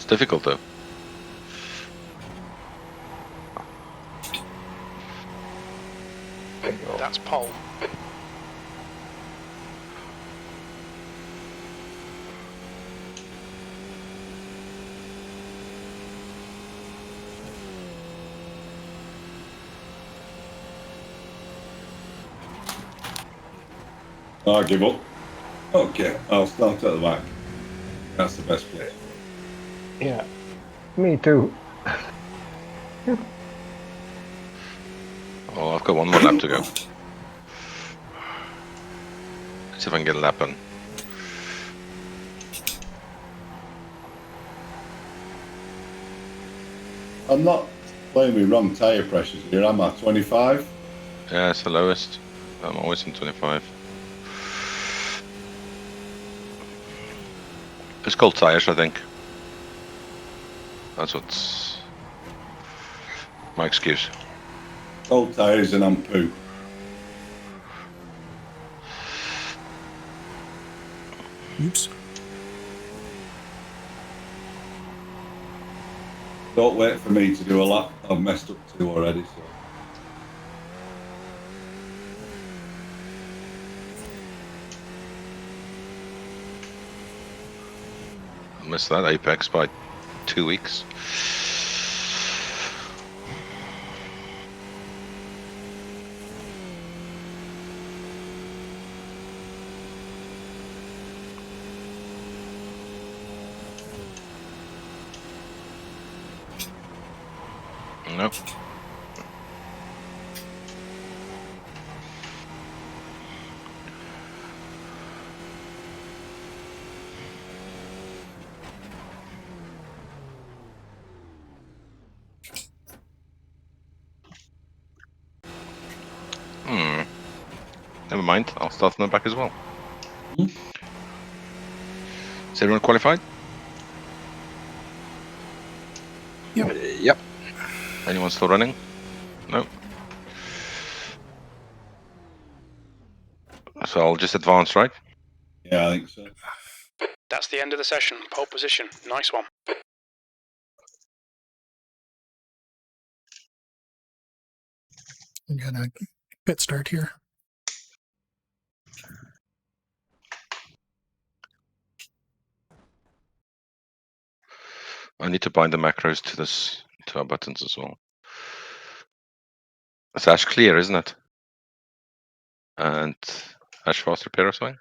S1: difficult though.
S2: That's pole.
S9: I give up. Okay, I'll start at the back. That's the best place.
S3: Yeah, me too.
S1: Oh, I've got one more lap to go. Let's see if I can get a lap in.
S9: I'm not playing with wrong tyre pressures here, am I? 25?
S1: Yeah, it's the lowest. I'm always in 25. It's called tires, I think. That's what's my excuse.
S9: Cold tyres and I'm poo.
S4: Oops.
S9: Don't wait for me to do a lap. I've messed up 2 already, so.
S1: I missed that apex by 2 weeks. Nope. Never mind, I'll start from the back as well. Is everyone qualified?
S4: Yep.
S1: Yep. Anyone still running? No. So I'll just advance, right?
S9: Yeah, I think so.
S2: That's the end of the session. Pole position. Nice one.
S4: We got a pit start here.
S1: I need to bind the macros to this, to our buttons as well. It's Ash clear, isn't it? And Ash fast repair or something?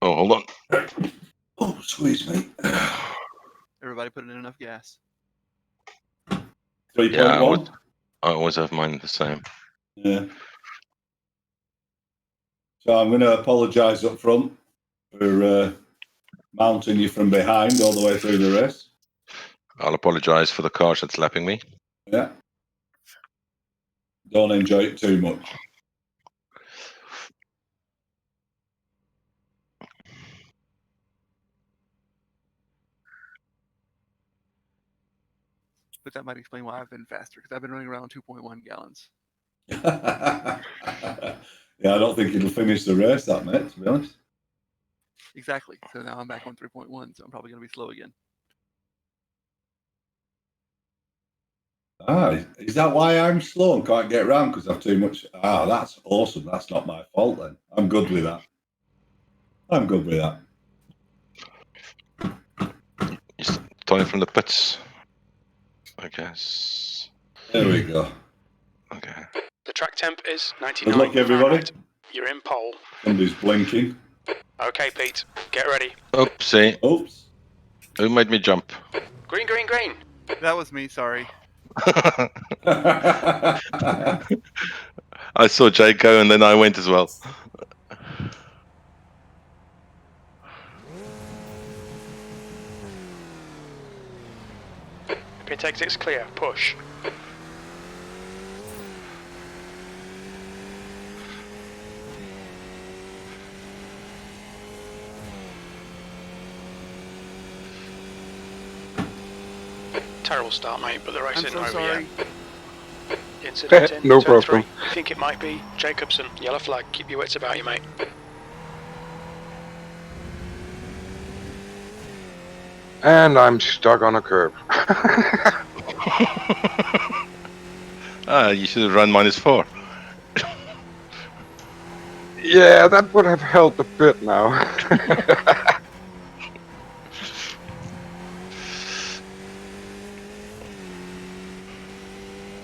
S1: Oh, hold on.
S9: Oh, squeeze me.
S6: Everybody put in enough gas.
S9: 3.1?
S1: Yeah, I always have mine the same.
S9: Yeah. So I'm going to apologise up front for mounting you from behind all the way through the race.
S1: I'll apologise for the cars that's lapping me.
S9: Yeah. Don't enjoy it too much.
S6: But that might explain why I've been faster, because I've been running around 2.1 gallons.
S9: Yeah, I don't think it'll finish the race, that, mate, to be honest.
S6: Exactly. So now I'm back on 3.1, so I'm probably going to be slow again.
S9: Ah, is that why I'm slow and can't get around because I've too much? Ah, that's awesome. That's not my fault then. I'm good with that. I'm good with that.
S1: You're starting from the pits, I guess.
S9: There we go.
S1: Okay.
S2: The track temp is 99
S9: Good luck, everybody.
S2: Fahrenheit. You're in pole.
S9: Somebody's blinking.
S2: Okay, Pete. Get ready.
S1: Oopsie.
S9: Oops.
S1: Who made me jump?
S2: Green, green, green.
S6: That was me, sorry.
S1: I saw Jay go and then I went as well.
S2: Pit exit's clear. Push. Terrible start, mate, but the race
S6: I'm
S2: isn't
S6: so
S2: over
S6: sorry.
S2: yet. Incident in
S3: No
S2: turn
S3: problem.
S2: 3. I think it might be Jacobson. Yellow flag. Keep your wits about you, mate.
S7: And I'm stuck on a curb.
S1: You should have run -4.
S7: Yeah, that would have helped a bit now.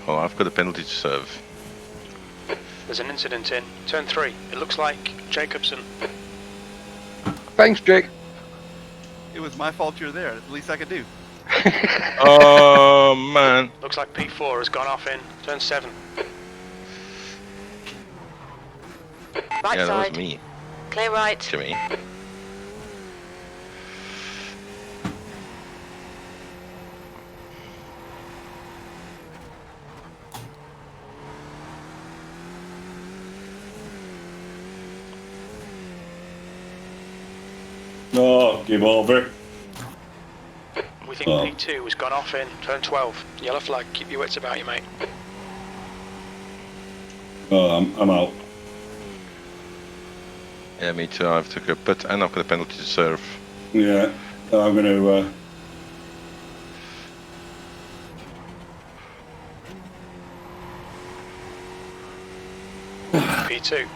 S1: Oh, I've got a penalty to serve.
S2: There's an incident in turn 3. It looks like Jacobson.
S7: Thanks, Jake.
S6: It was my fault you're there. The least I could do.
S1: Oh, man.
S2: Looks like P4 has gone off in turn 7.
S5: Right
S1: Yeah, that
S5: side.
S1: was me,
S5: Clear right.
S1: Jimmy.
S9: Oh, give over.
S2: We think
S9: Oh.
S2: P2 has gone off in turn 12. Yellow flag, keep your wits about you, mate.
S9: Oh, I'm out.
S1: Yeah, me too. I've took a pit and I've got a penalty to serve.
S9: Yeah, I'm going to...
S2: P2.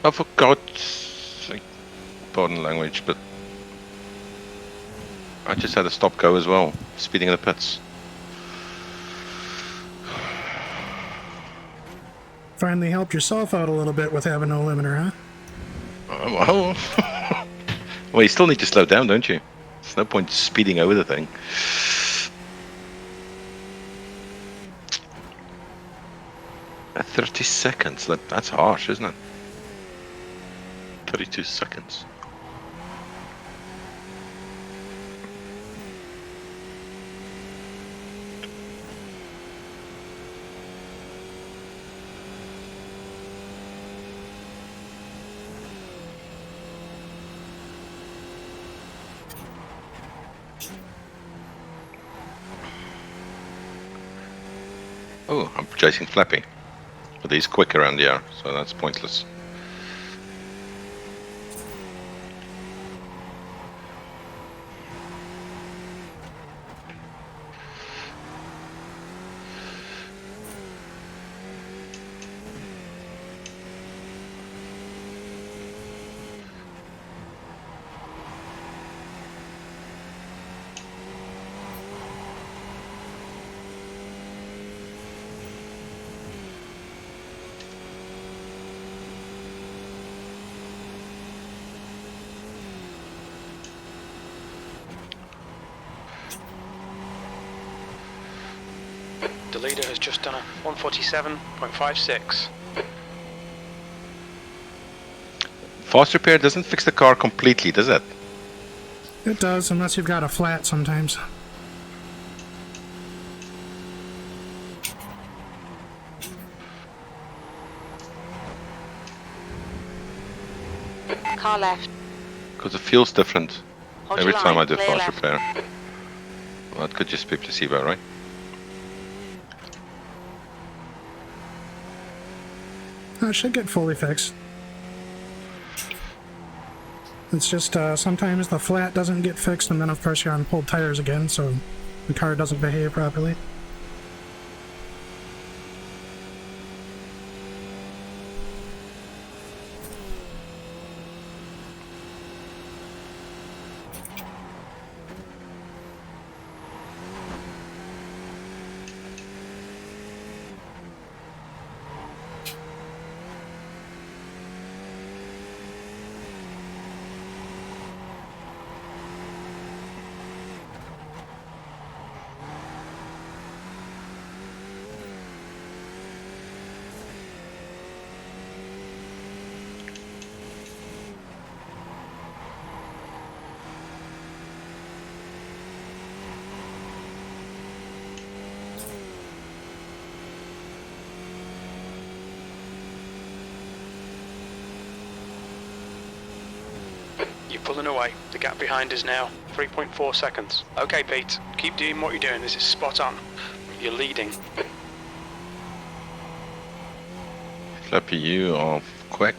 S1: Oh, for God's sake. Pardon language, but I just had a stop go as well, speeding in the pits.
S4: Finally helped yourself out a little bit with having no limiter, huh?
S1: Well, you still need to slow down, don't you? There's no point speeding over the thing. At 30 seconds, that's harsh, isn't it? 32 seconds. Oh, I'm chasing Flappy. But he's quick around here, so that's pointless.
S2: The leader has just done a 147.56.
S1: Fast repair doesn't fix the car completely, does it?
S4: It does, unless you've got a flat sometimes.
S5: Car left.
S1: Because it feels different
S5: Hold
S1: every
S5: your
S1: time
S5: line,
S1: I do
S5: clear
S1: fast
S5: left.
S1: repair. Well, it could just be placebo, right?
S4: It should get fully fixed. It's just sometimes the flat doesn't get fixed, and then of course you're on pulled tires again, so the car doesn't behave properly.
S2: You're pulling away. The gap behind is now 3.4 seconds. Okay, Pete, keep doing what you're doing. This is spot on. You're leading.
S1: Flappy, you are quick.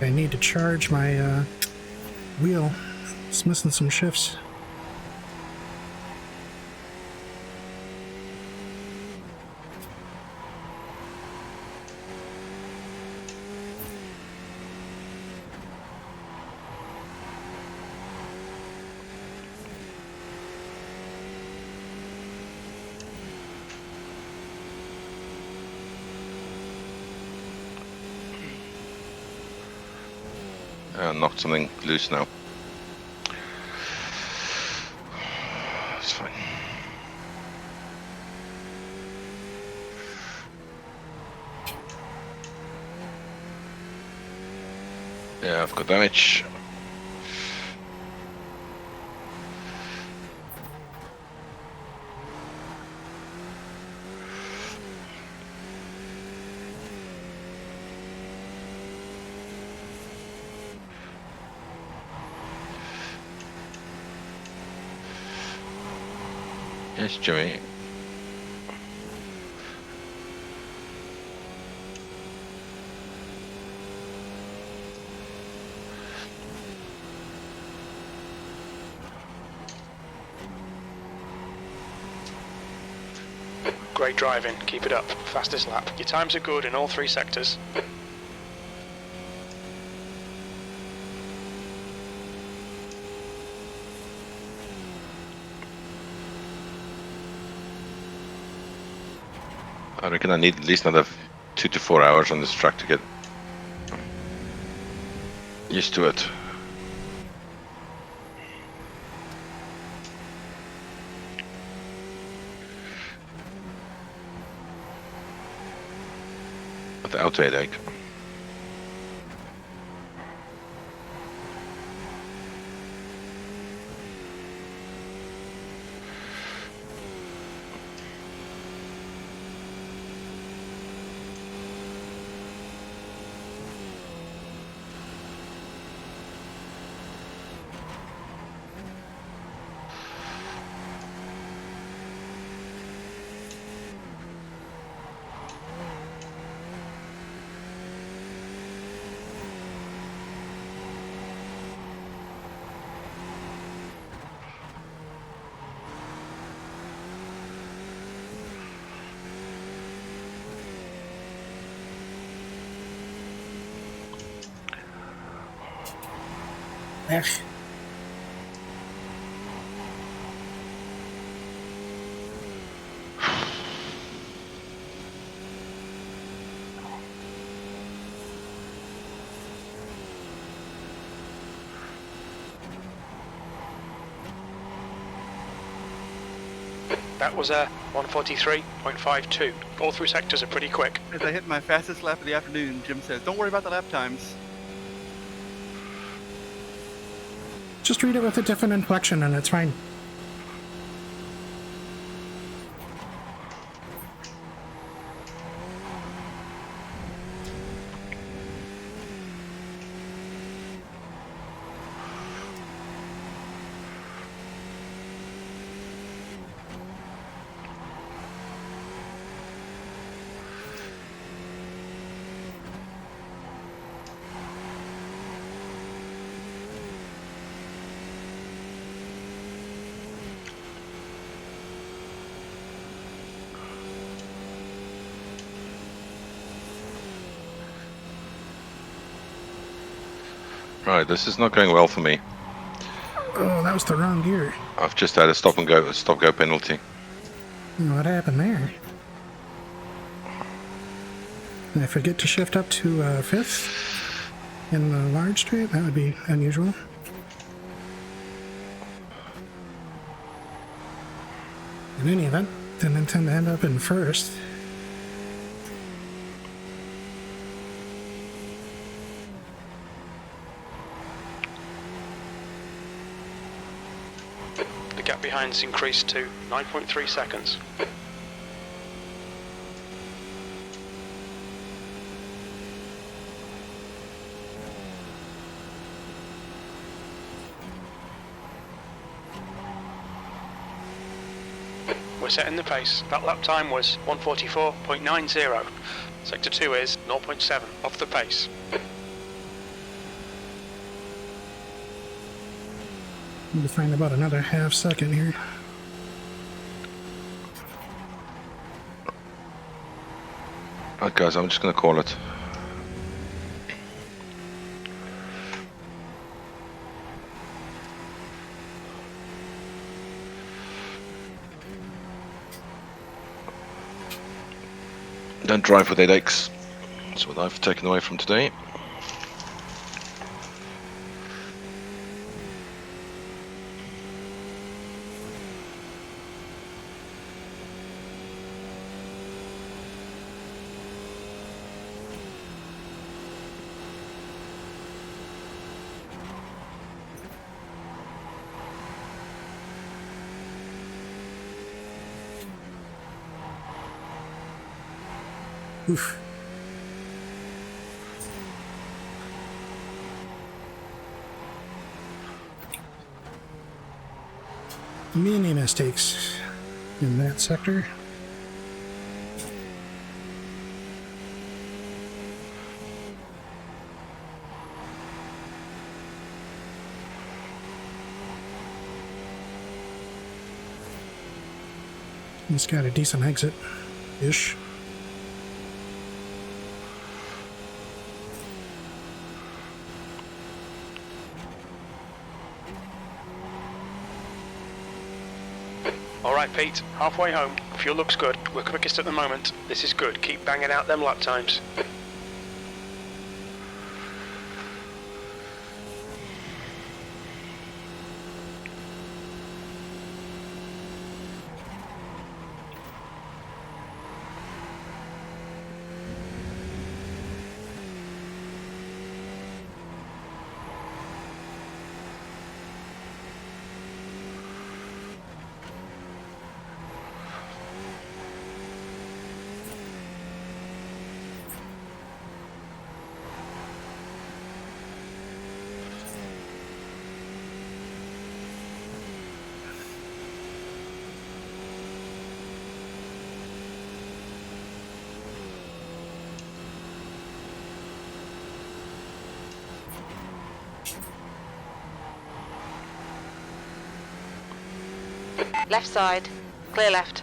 S4: I need to charge my wheel. It's missing some shifts.
S1: Knocked something loose now. It's fine. Yeah, I've got damage. Yes, Jimmy.
S2: Great driving, keep it up. Fastest lap. Your times are good in all 3 sectors.
S1: I reckon I need at least another 2 to 4 hours on this track to get used to it. Without headache.
S4: Ugh.
S2: That was a 1:43.52. All 3 sectors are pretty quick.
S6: As I hit my fastest lap of the afternoon, Jim says, don't worry about the lap times.
S4: Just read it with a different inflection and it's fine.
S1: Right, this is not going well for me.
S4: Oh, that was the wrong gear.
S1: I've just had a stop go penalty.
S4: What happened there? And if I get to shift up to 5th in the large straight, that would be unusual. In any event, didn't intend to end up in 1st.
S2: The gap behind's increased to 9.3 seconds. We're setting the pace. That lap time was 1:44.90. Sector 2 is 0.7 off the pace.
S4: Need to find about another half second here.
S1: Alright guys, I'm just going to call it. Don't drive with headaches. That's what I've taken away from today.
S4: Oof. Many mistakes in that sector. He's got a decent exit-ish.
S2: Alright Pete, halfway home. Fuel looks good. We're quickest at the moment. This is good. Keep banging out them lap times.
S5: Left side. Clear left.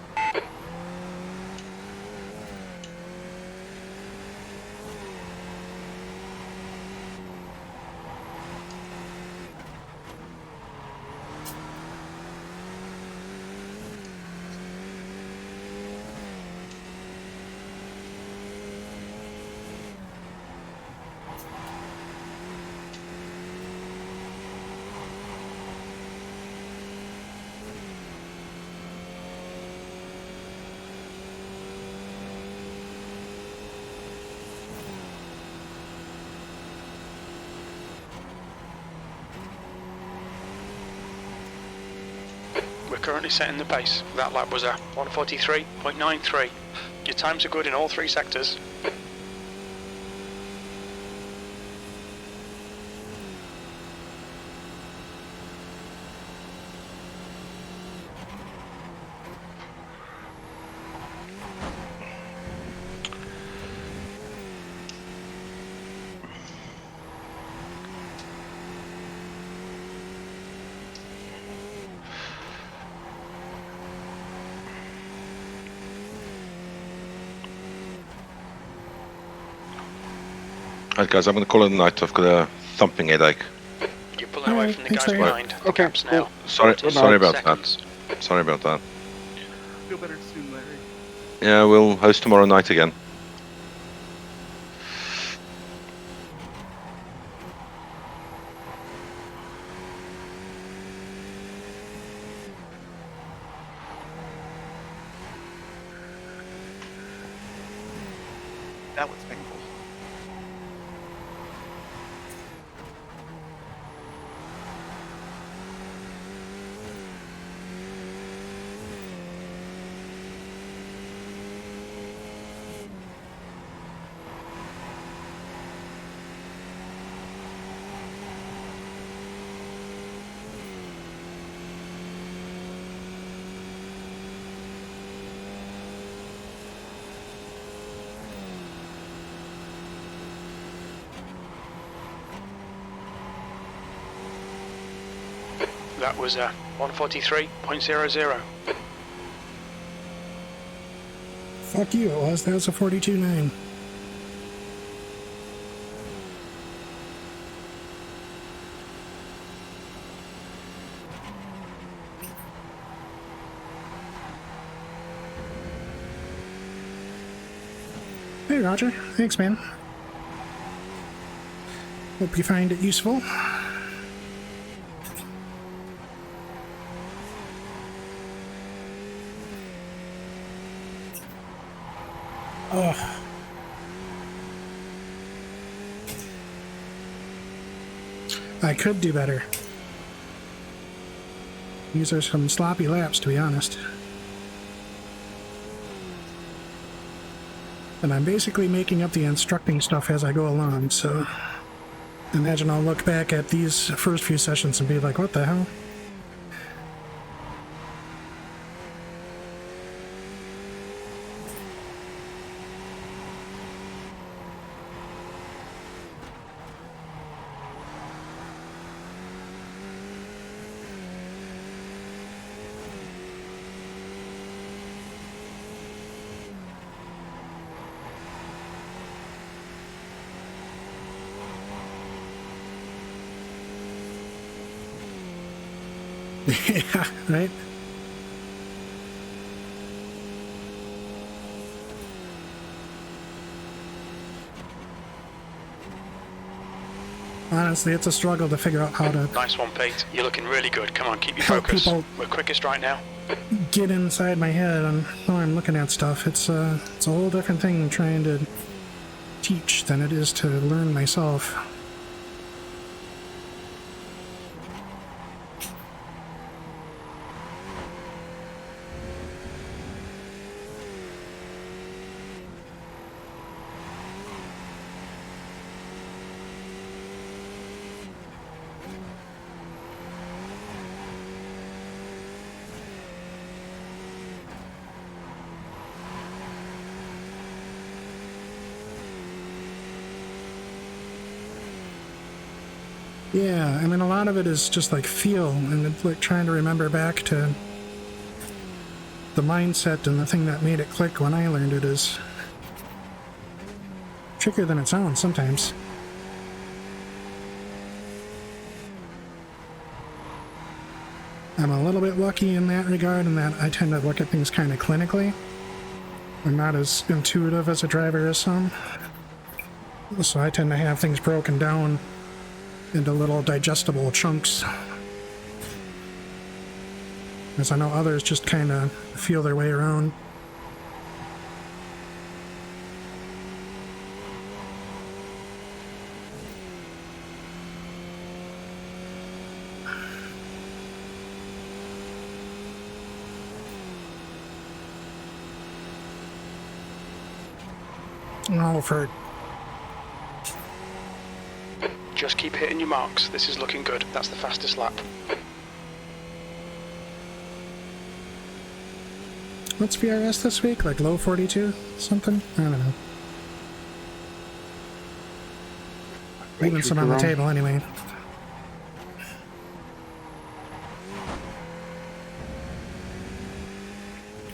S2: We're currently setting the pace. That lap was a 1:43.93. Your times are good in all three sectors.
S1: Alright guys, I'm going to call it a night. I've got a thumping headache.
S2: You're pulling away from the guys
S4: Alright,
S2: behind. The
S7: Okay,
S2: cap's now.
S1: Sorry about
S2: seconds.
S1: that. Sorry about that.
S6: Feel better soon, Larry.
S1: Yeah, we'll host tomorrow night again.
S6: That was painful.
S2: that was 143.00.
S4: Fuck you, it was. That was a 42.9. Hey, Roger. Thanks, man. Hope you find it useful. I could do better. These are some sloppy laps, to be honest. And I'm basically making up the instructing stuff as I go along, so imagine I'll look back at these first few sessions and be like, what the hell? Yeah, right? Honestly, it's a struggle to figure out how to
S2: Nice one, Pete. You're looking really good. Come on, keep your
S4: help
S2: focus.
S4: people
S2: We're quickest right now.
S4: get inside my head on how I'm looking at stuff. It's a whole different thing trying to teach than it is to learn myself. Yeah, I mean, a lot of it is just like feel, and it's like trying to remember back to the mindset and the thing that made it click when I learned it is trickier than it sounds sometimes. I'm a little bit lucky in that regard, in that I tend to look at things kind of clinically. I'm not as intuitive as a driver as some. So I tend to have things broken down into little digestible chunks. As I know others just kind of feel their way around. Oh, for...
S2: Just keep hitting your marks. This is looking good. That's the fastest lap.
S4: What's VRS this week? Like low 42? Something? I don't know. Leaving some on the table anyway.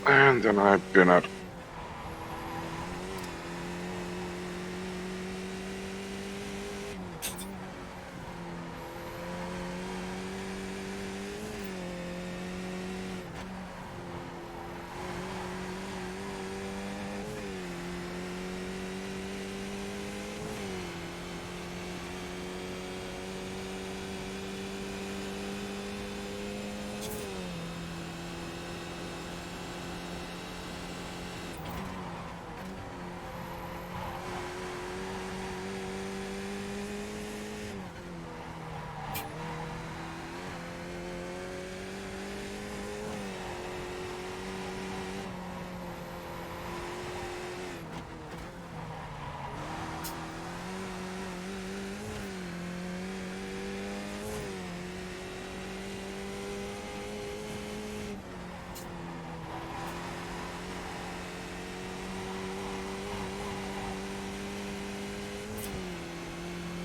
S7: And then I've been at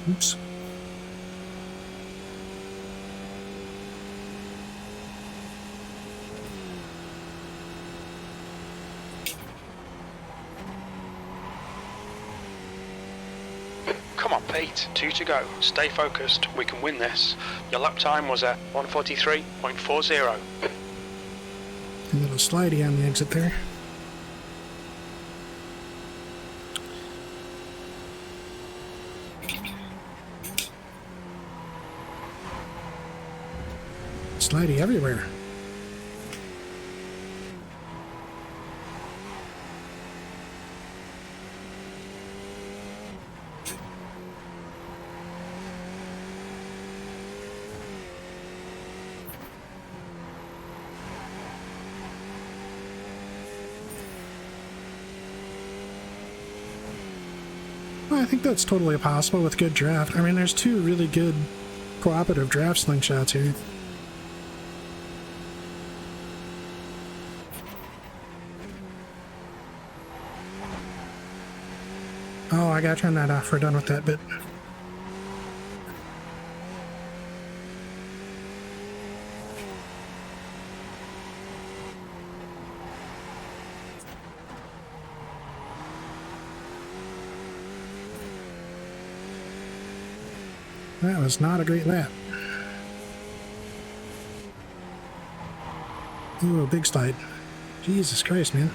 S4: Oops.
S2: Come on, Pete. 2 to go. Stay focused. We can win this. Your lap time was a 1:43.40.
S4: A little slidey on the exit there. Slidey everywhere. Well, I think that's totally possible with good draft. I mean, there's 2 really good cooperative draft slingshots here. Oh, I gotta turn that off. We're done with that bit. That was not a great lap. Ooh, a big slide. Jesus Christ, man.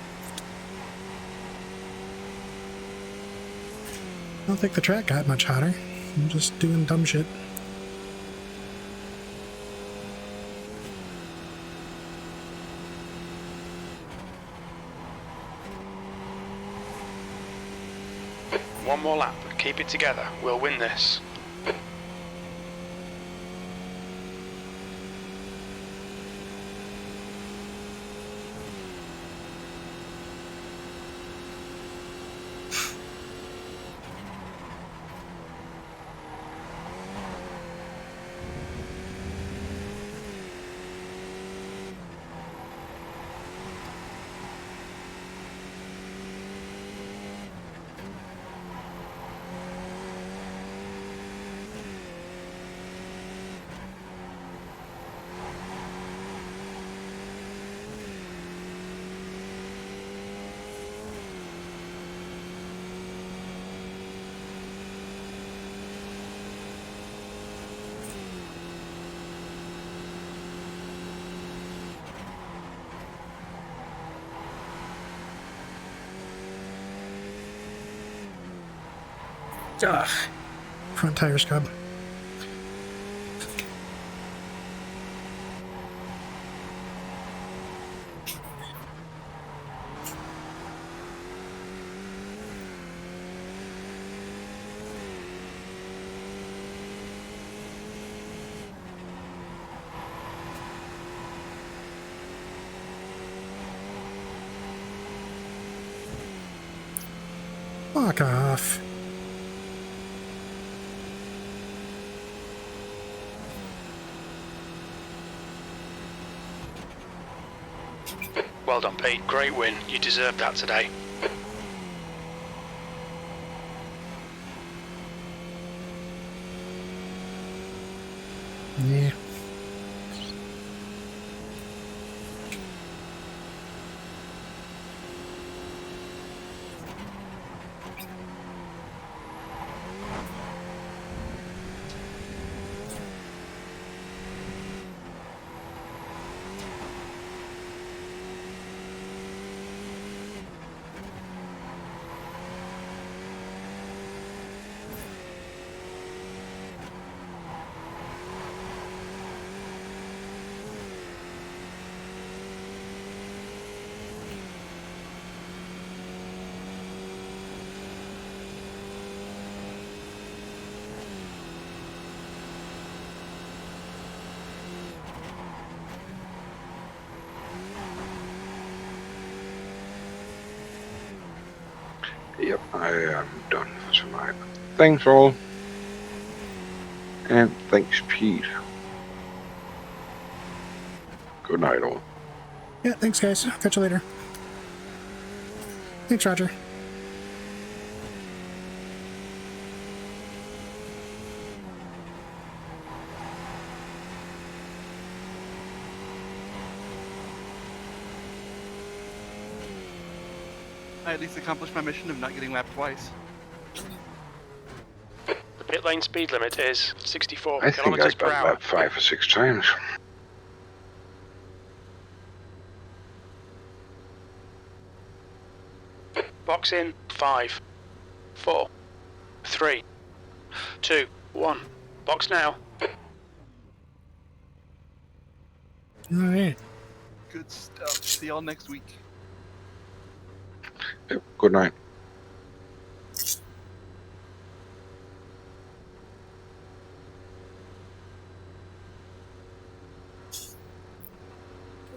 S4: I don't think the track got much hotter. I'm just doing dumb shit.
S2: One more lap. Keep it together. We'll win this.
S4: Ugh. Front tire scrub. Fuck off.
S2: Well done, Pete. Great win. You deserved that today.
S4: Yeah.
S7: Yep, I am done for tonight. Thanks all. And thanks, Pete. Good night, all.
S4: Yeah, thanks, guys. Catch you later. Thanks, Roger.
S6: I at least accomplished my mission of not getting lapped twice.
S2: Pit lane speed limit is 64
S7: I think I
S2: kilometers per
S7: got
S2: hour.
S7: that 5 or 6 times.
S2: Box in 5, 4, 3, 2, 1. Box now.
S4: All right.
S6: Good stuff. See y'all next week.
S7: Yep, good night.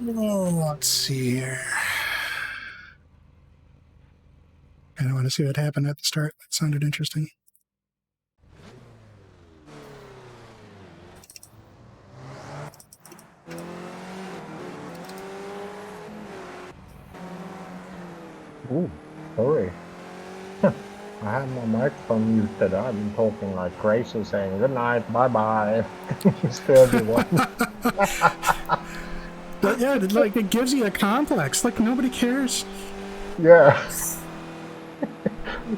S4: Oh, let's see here. I want to see what happened at the start. That sounded interesting.
S3: Ooh, sorry. I had my microphone muted. I've been talking like crazy, saying good night, bye-bye to everyone.
S4: But yeah, like it gives you a complex. Like nobody cares.
S3: Yeah.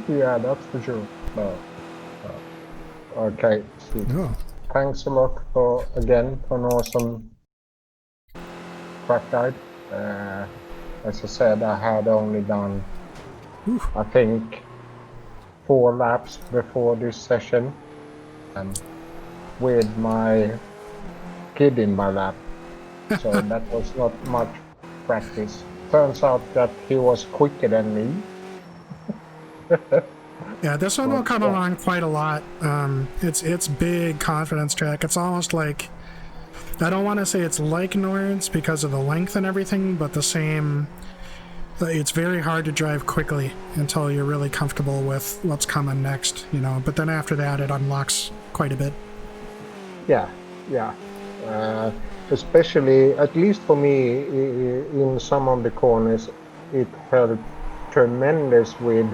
S3: Yeah, that's for sure. No. Okay, Steve.
S4: Oh.
S3: Thanks a lot for an awesome track guide. As I said, I had only done, I think, 4 laps before this session, with my kid in my lap. So that was not much practice. Turns out that he was quicker than me.
S4: Yeah, this one will come along quite a lot. It's big confidence track. It's almost like, I don't want to say it's like Nords because of the length and everything, but the same. It's very hard to drive quickly until you're really comfortable with what's coming next, you know. But then after that, it unlocks quite a bit.
S3: Yeah. Especially, at least for me, in some of the corners, it helped tremendous with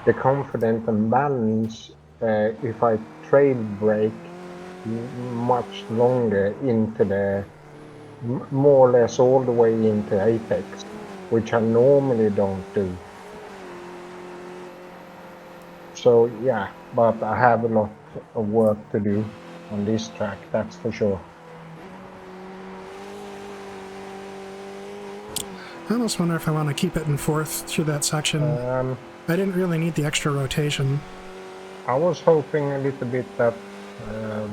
S3: the confidence and balance if I trail brake much longer into the, more or less all the way into apex, which I normally don't do. So yeah, but I have a lot of work to do on this track, that's for sure.
S4: I almost wonder if I want to keep it in 4th through that section. I didn't really need the extra rotation.
S3: I was hoping a little bit that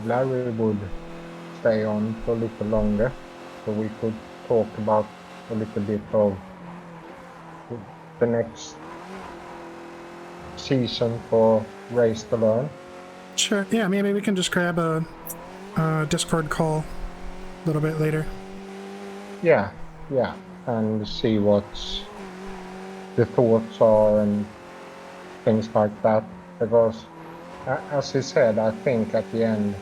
S3: Larry would stay on for a little longer, so we could talk about a little bit of the next season for RaceToLearn.
S4: Sure, yeah, maybe we can just grab a Discord call a little bit later.
S3: Yeah, and see what the thoughts are and things like that, because as he said, I think at the end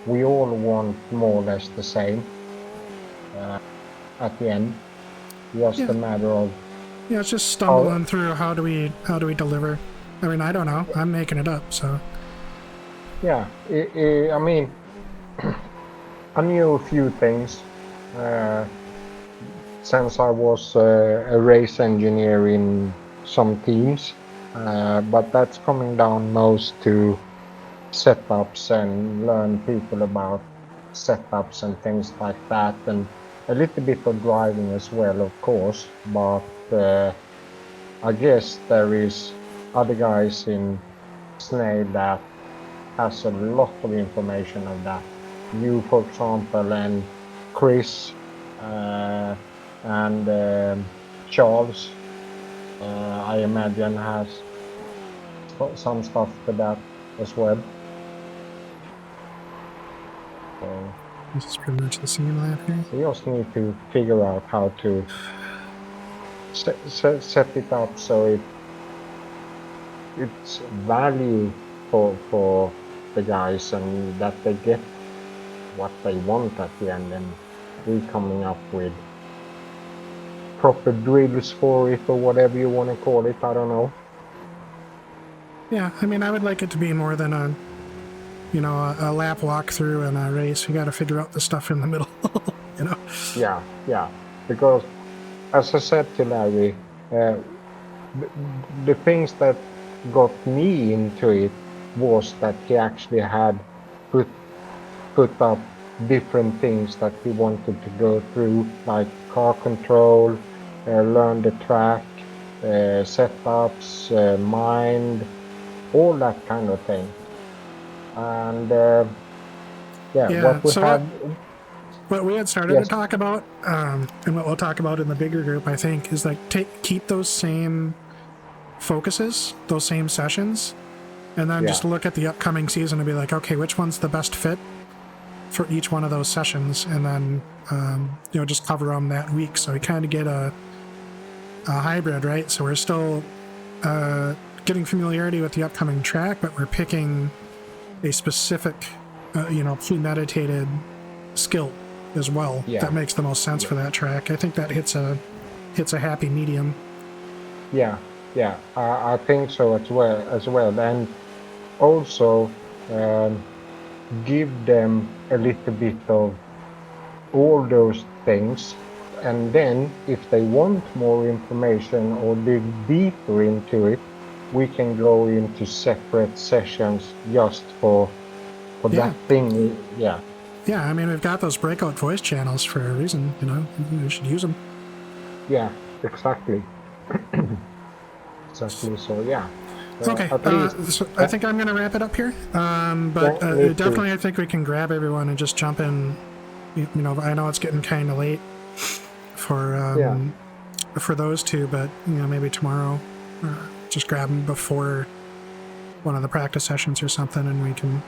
S3: we all want more or less the same at the end, just a matter of
S4: it's just stumbling through how do we deliver. I mean, I don't know, I'm making it up, so
S3: yeah. I mean, I knew a few things since I was a race engineer in some teams, but that's coming down most to setups and learn people about setups and things like that, and a little bit of driving as well, of course, but I guess there is other guys in Snail that has a lot of information of that. You, for example, and Chris and Charles, I imagine, has some stuff to that as well. So
S4: this is pretty much the same lap here.
S3: We also need to figure out how to set it up so it's value for the guys and that they get what they want at the end, and we coming up with proper drills for it or whatever you want to call it. I don't know.
S4: Yeah, I mean, I would like it to be more than a lap walkthrough and a race. We got to figure out the stuff in the middle, you know.
S3: Yeah, because as I said to Larry, the things that got me into it was that he actually had put up different things that he wanted to go through, like car control, learn the track, setups, mind, all that kind of thing. And what we
S4: so
S3: had.
S4: what we had started to talk about, and what we'll talk about in the bigger group, I think, is like keep those same focuses, those same sessions, and then just look at the upcoming season and be like, okay, which one's the best fit for each one of those sessions, and then just cover them that week. So we kind of get a hybrid, right? So we're still getting familiarity with the upcoming track, but we're picking a specific, premeditated skill as well that makes the most sense for that track. I think that hits a happy medium.
S3: I think so as well, and also give them a little bit of all those things, and then if they want more information or dig deeper into it, we can go into separate sessions just for that thing.
S4: I mean, we've got those breakout voice channels for a reason, we should use them.
S3: Yeah, exactly. Exactly. So
S4: okay, so I think I'm going to wrap it up here. But definitely, I think we can grab everyone and just jump in. I know it's getting kind of late for those two, but maybe tomorrow, just grab them before one of the practice sessions or something, and we can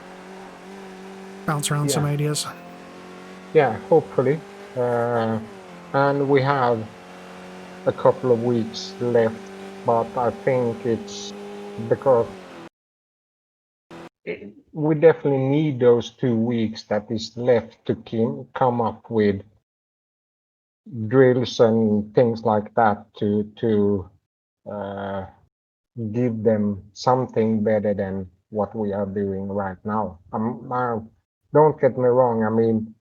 S4: bounce around some ideas.
S3: Yeah, hopefully. And we have a couple of weeks left, but I think it's because we definitely need those 2 weeks that is left to come up with drills and things like that to give them something better than what we are doing right now. Don't get me wrong. I mean,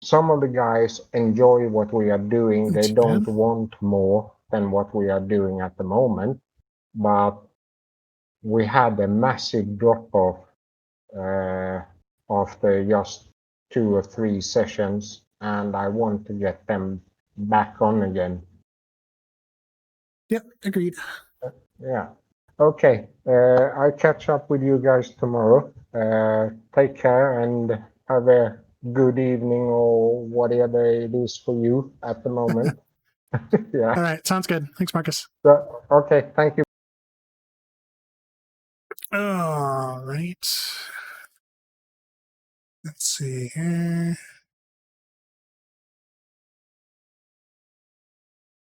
S3: some of the guys enjoy what we are doing. They don't want more than what we are doing at the moment, but we had a massive drop off after just 2 or 3 sessions, and I want to get them back on again.
S4: Yep, agreed.
S3: Yeah. Okay. I'll catch up with you guys tomorrow. Take care and have a good evening or whatever it is for you at the moment.
S4: All right. Sounds good. Thanks, Marcus.
S3: Okay. Thank you.
S4: All right. Let's see here.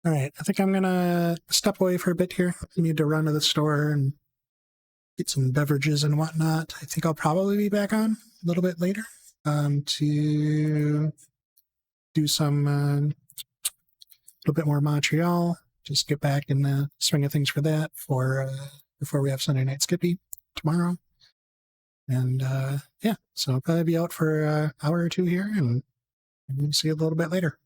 S4: All right. I think I'm going to step away for a bit here. I need to run to the store and get some beverages and whatnot. I think I'll probably be back on a little bit later to do some a little bit more Montreal. Just get back in the swing of things for that before we have Sunday Night Skippy tomorrow. And so I'll probably be out for an hour or two here, and we'll see you a little bit later.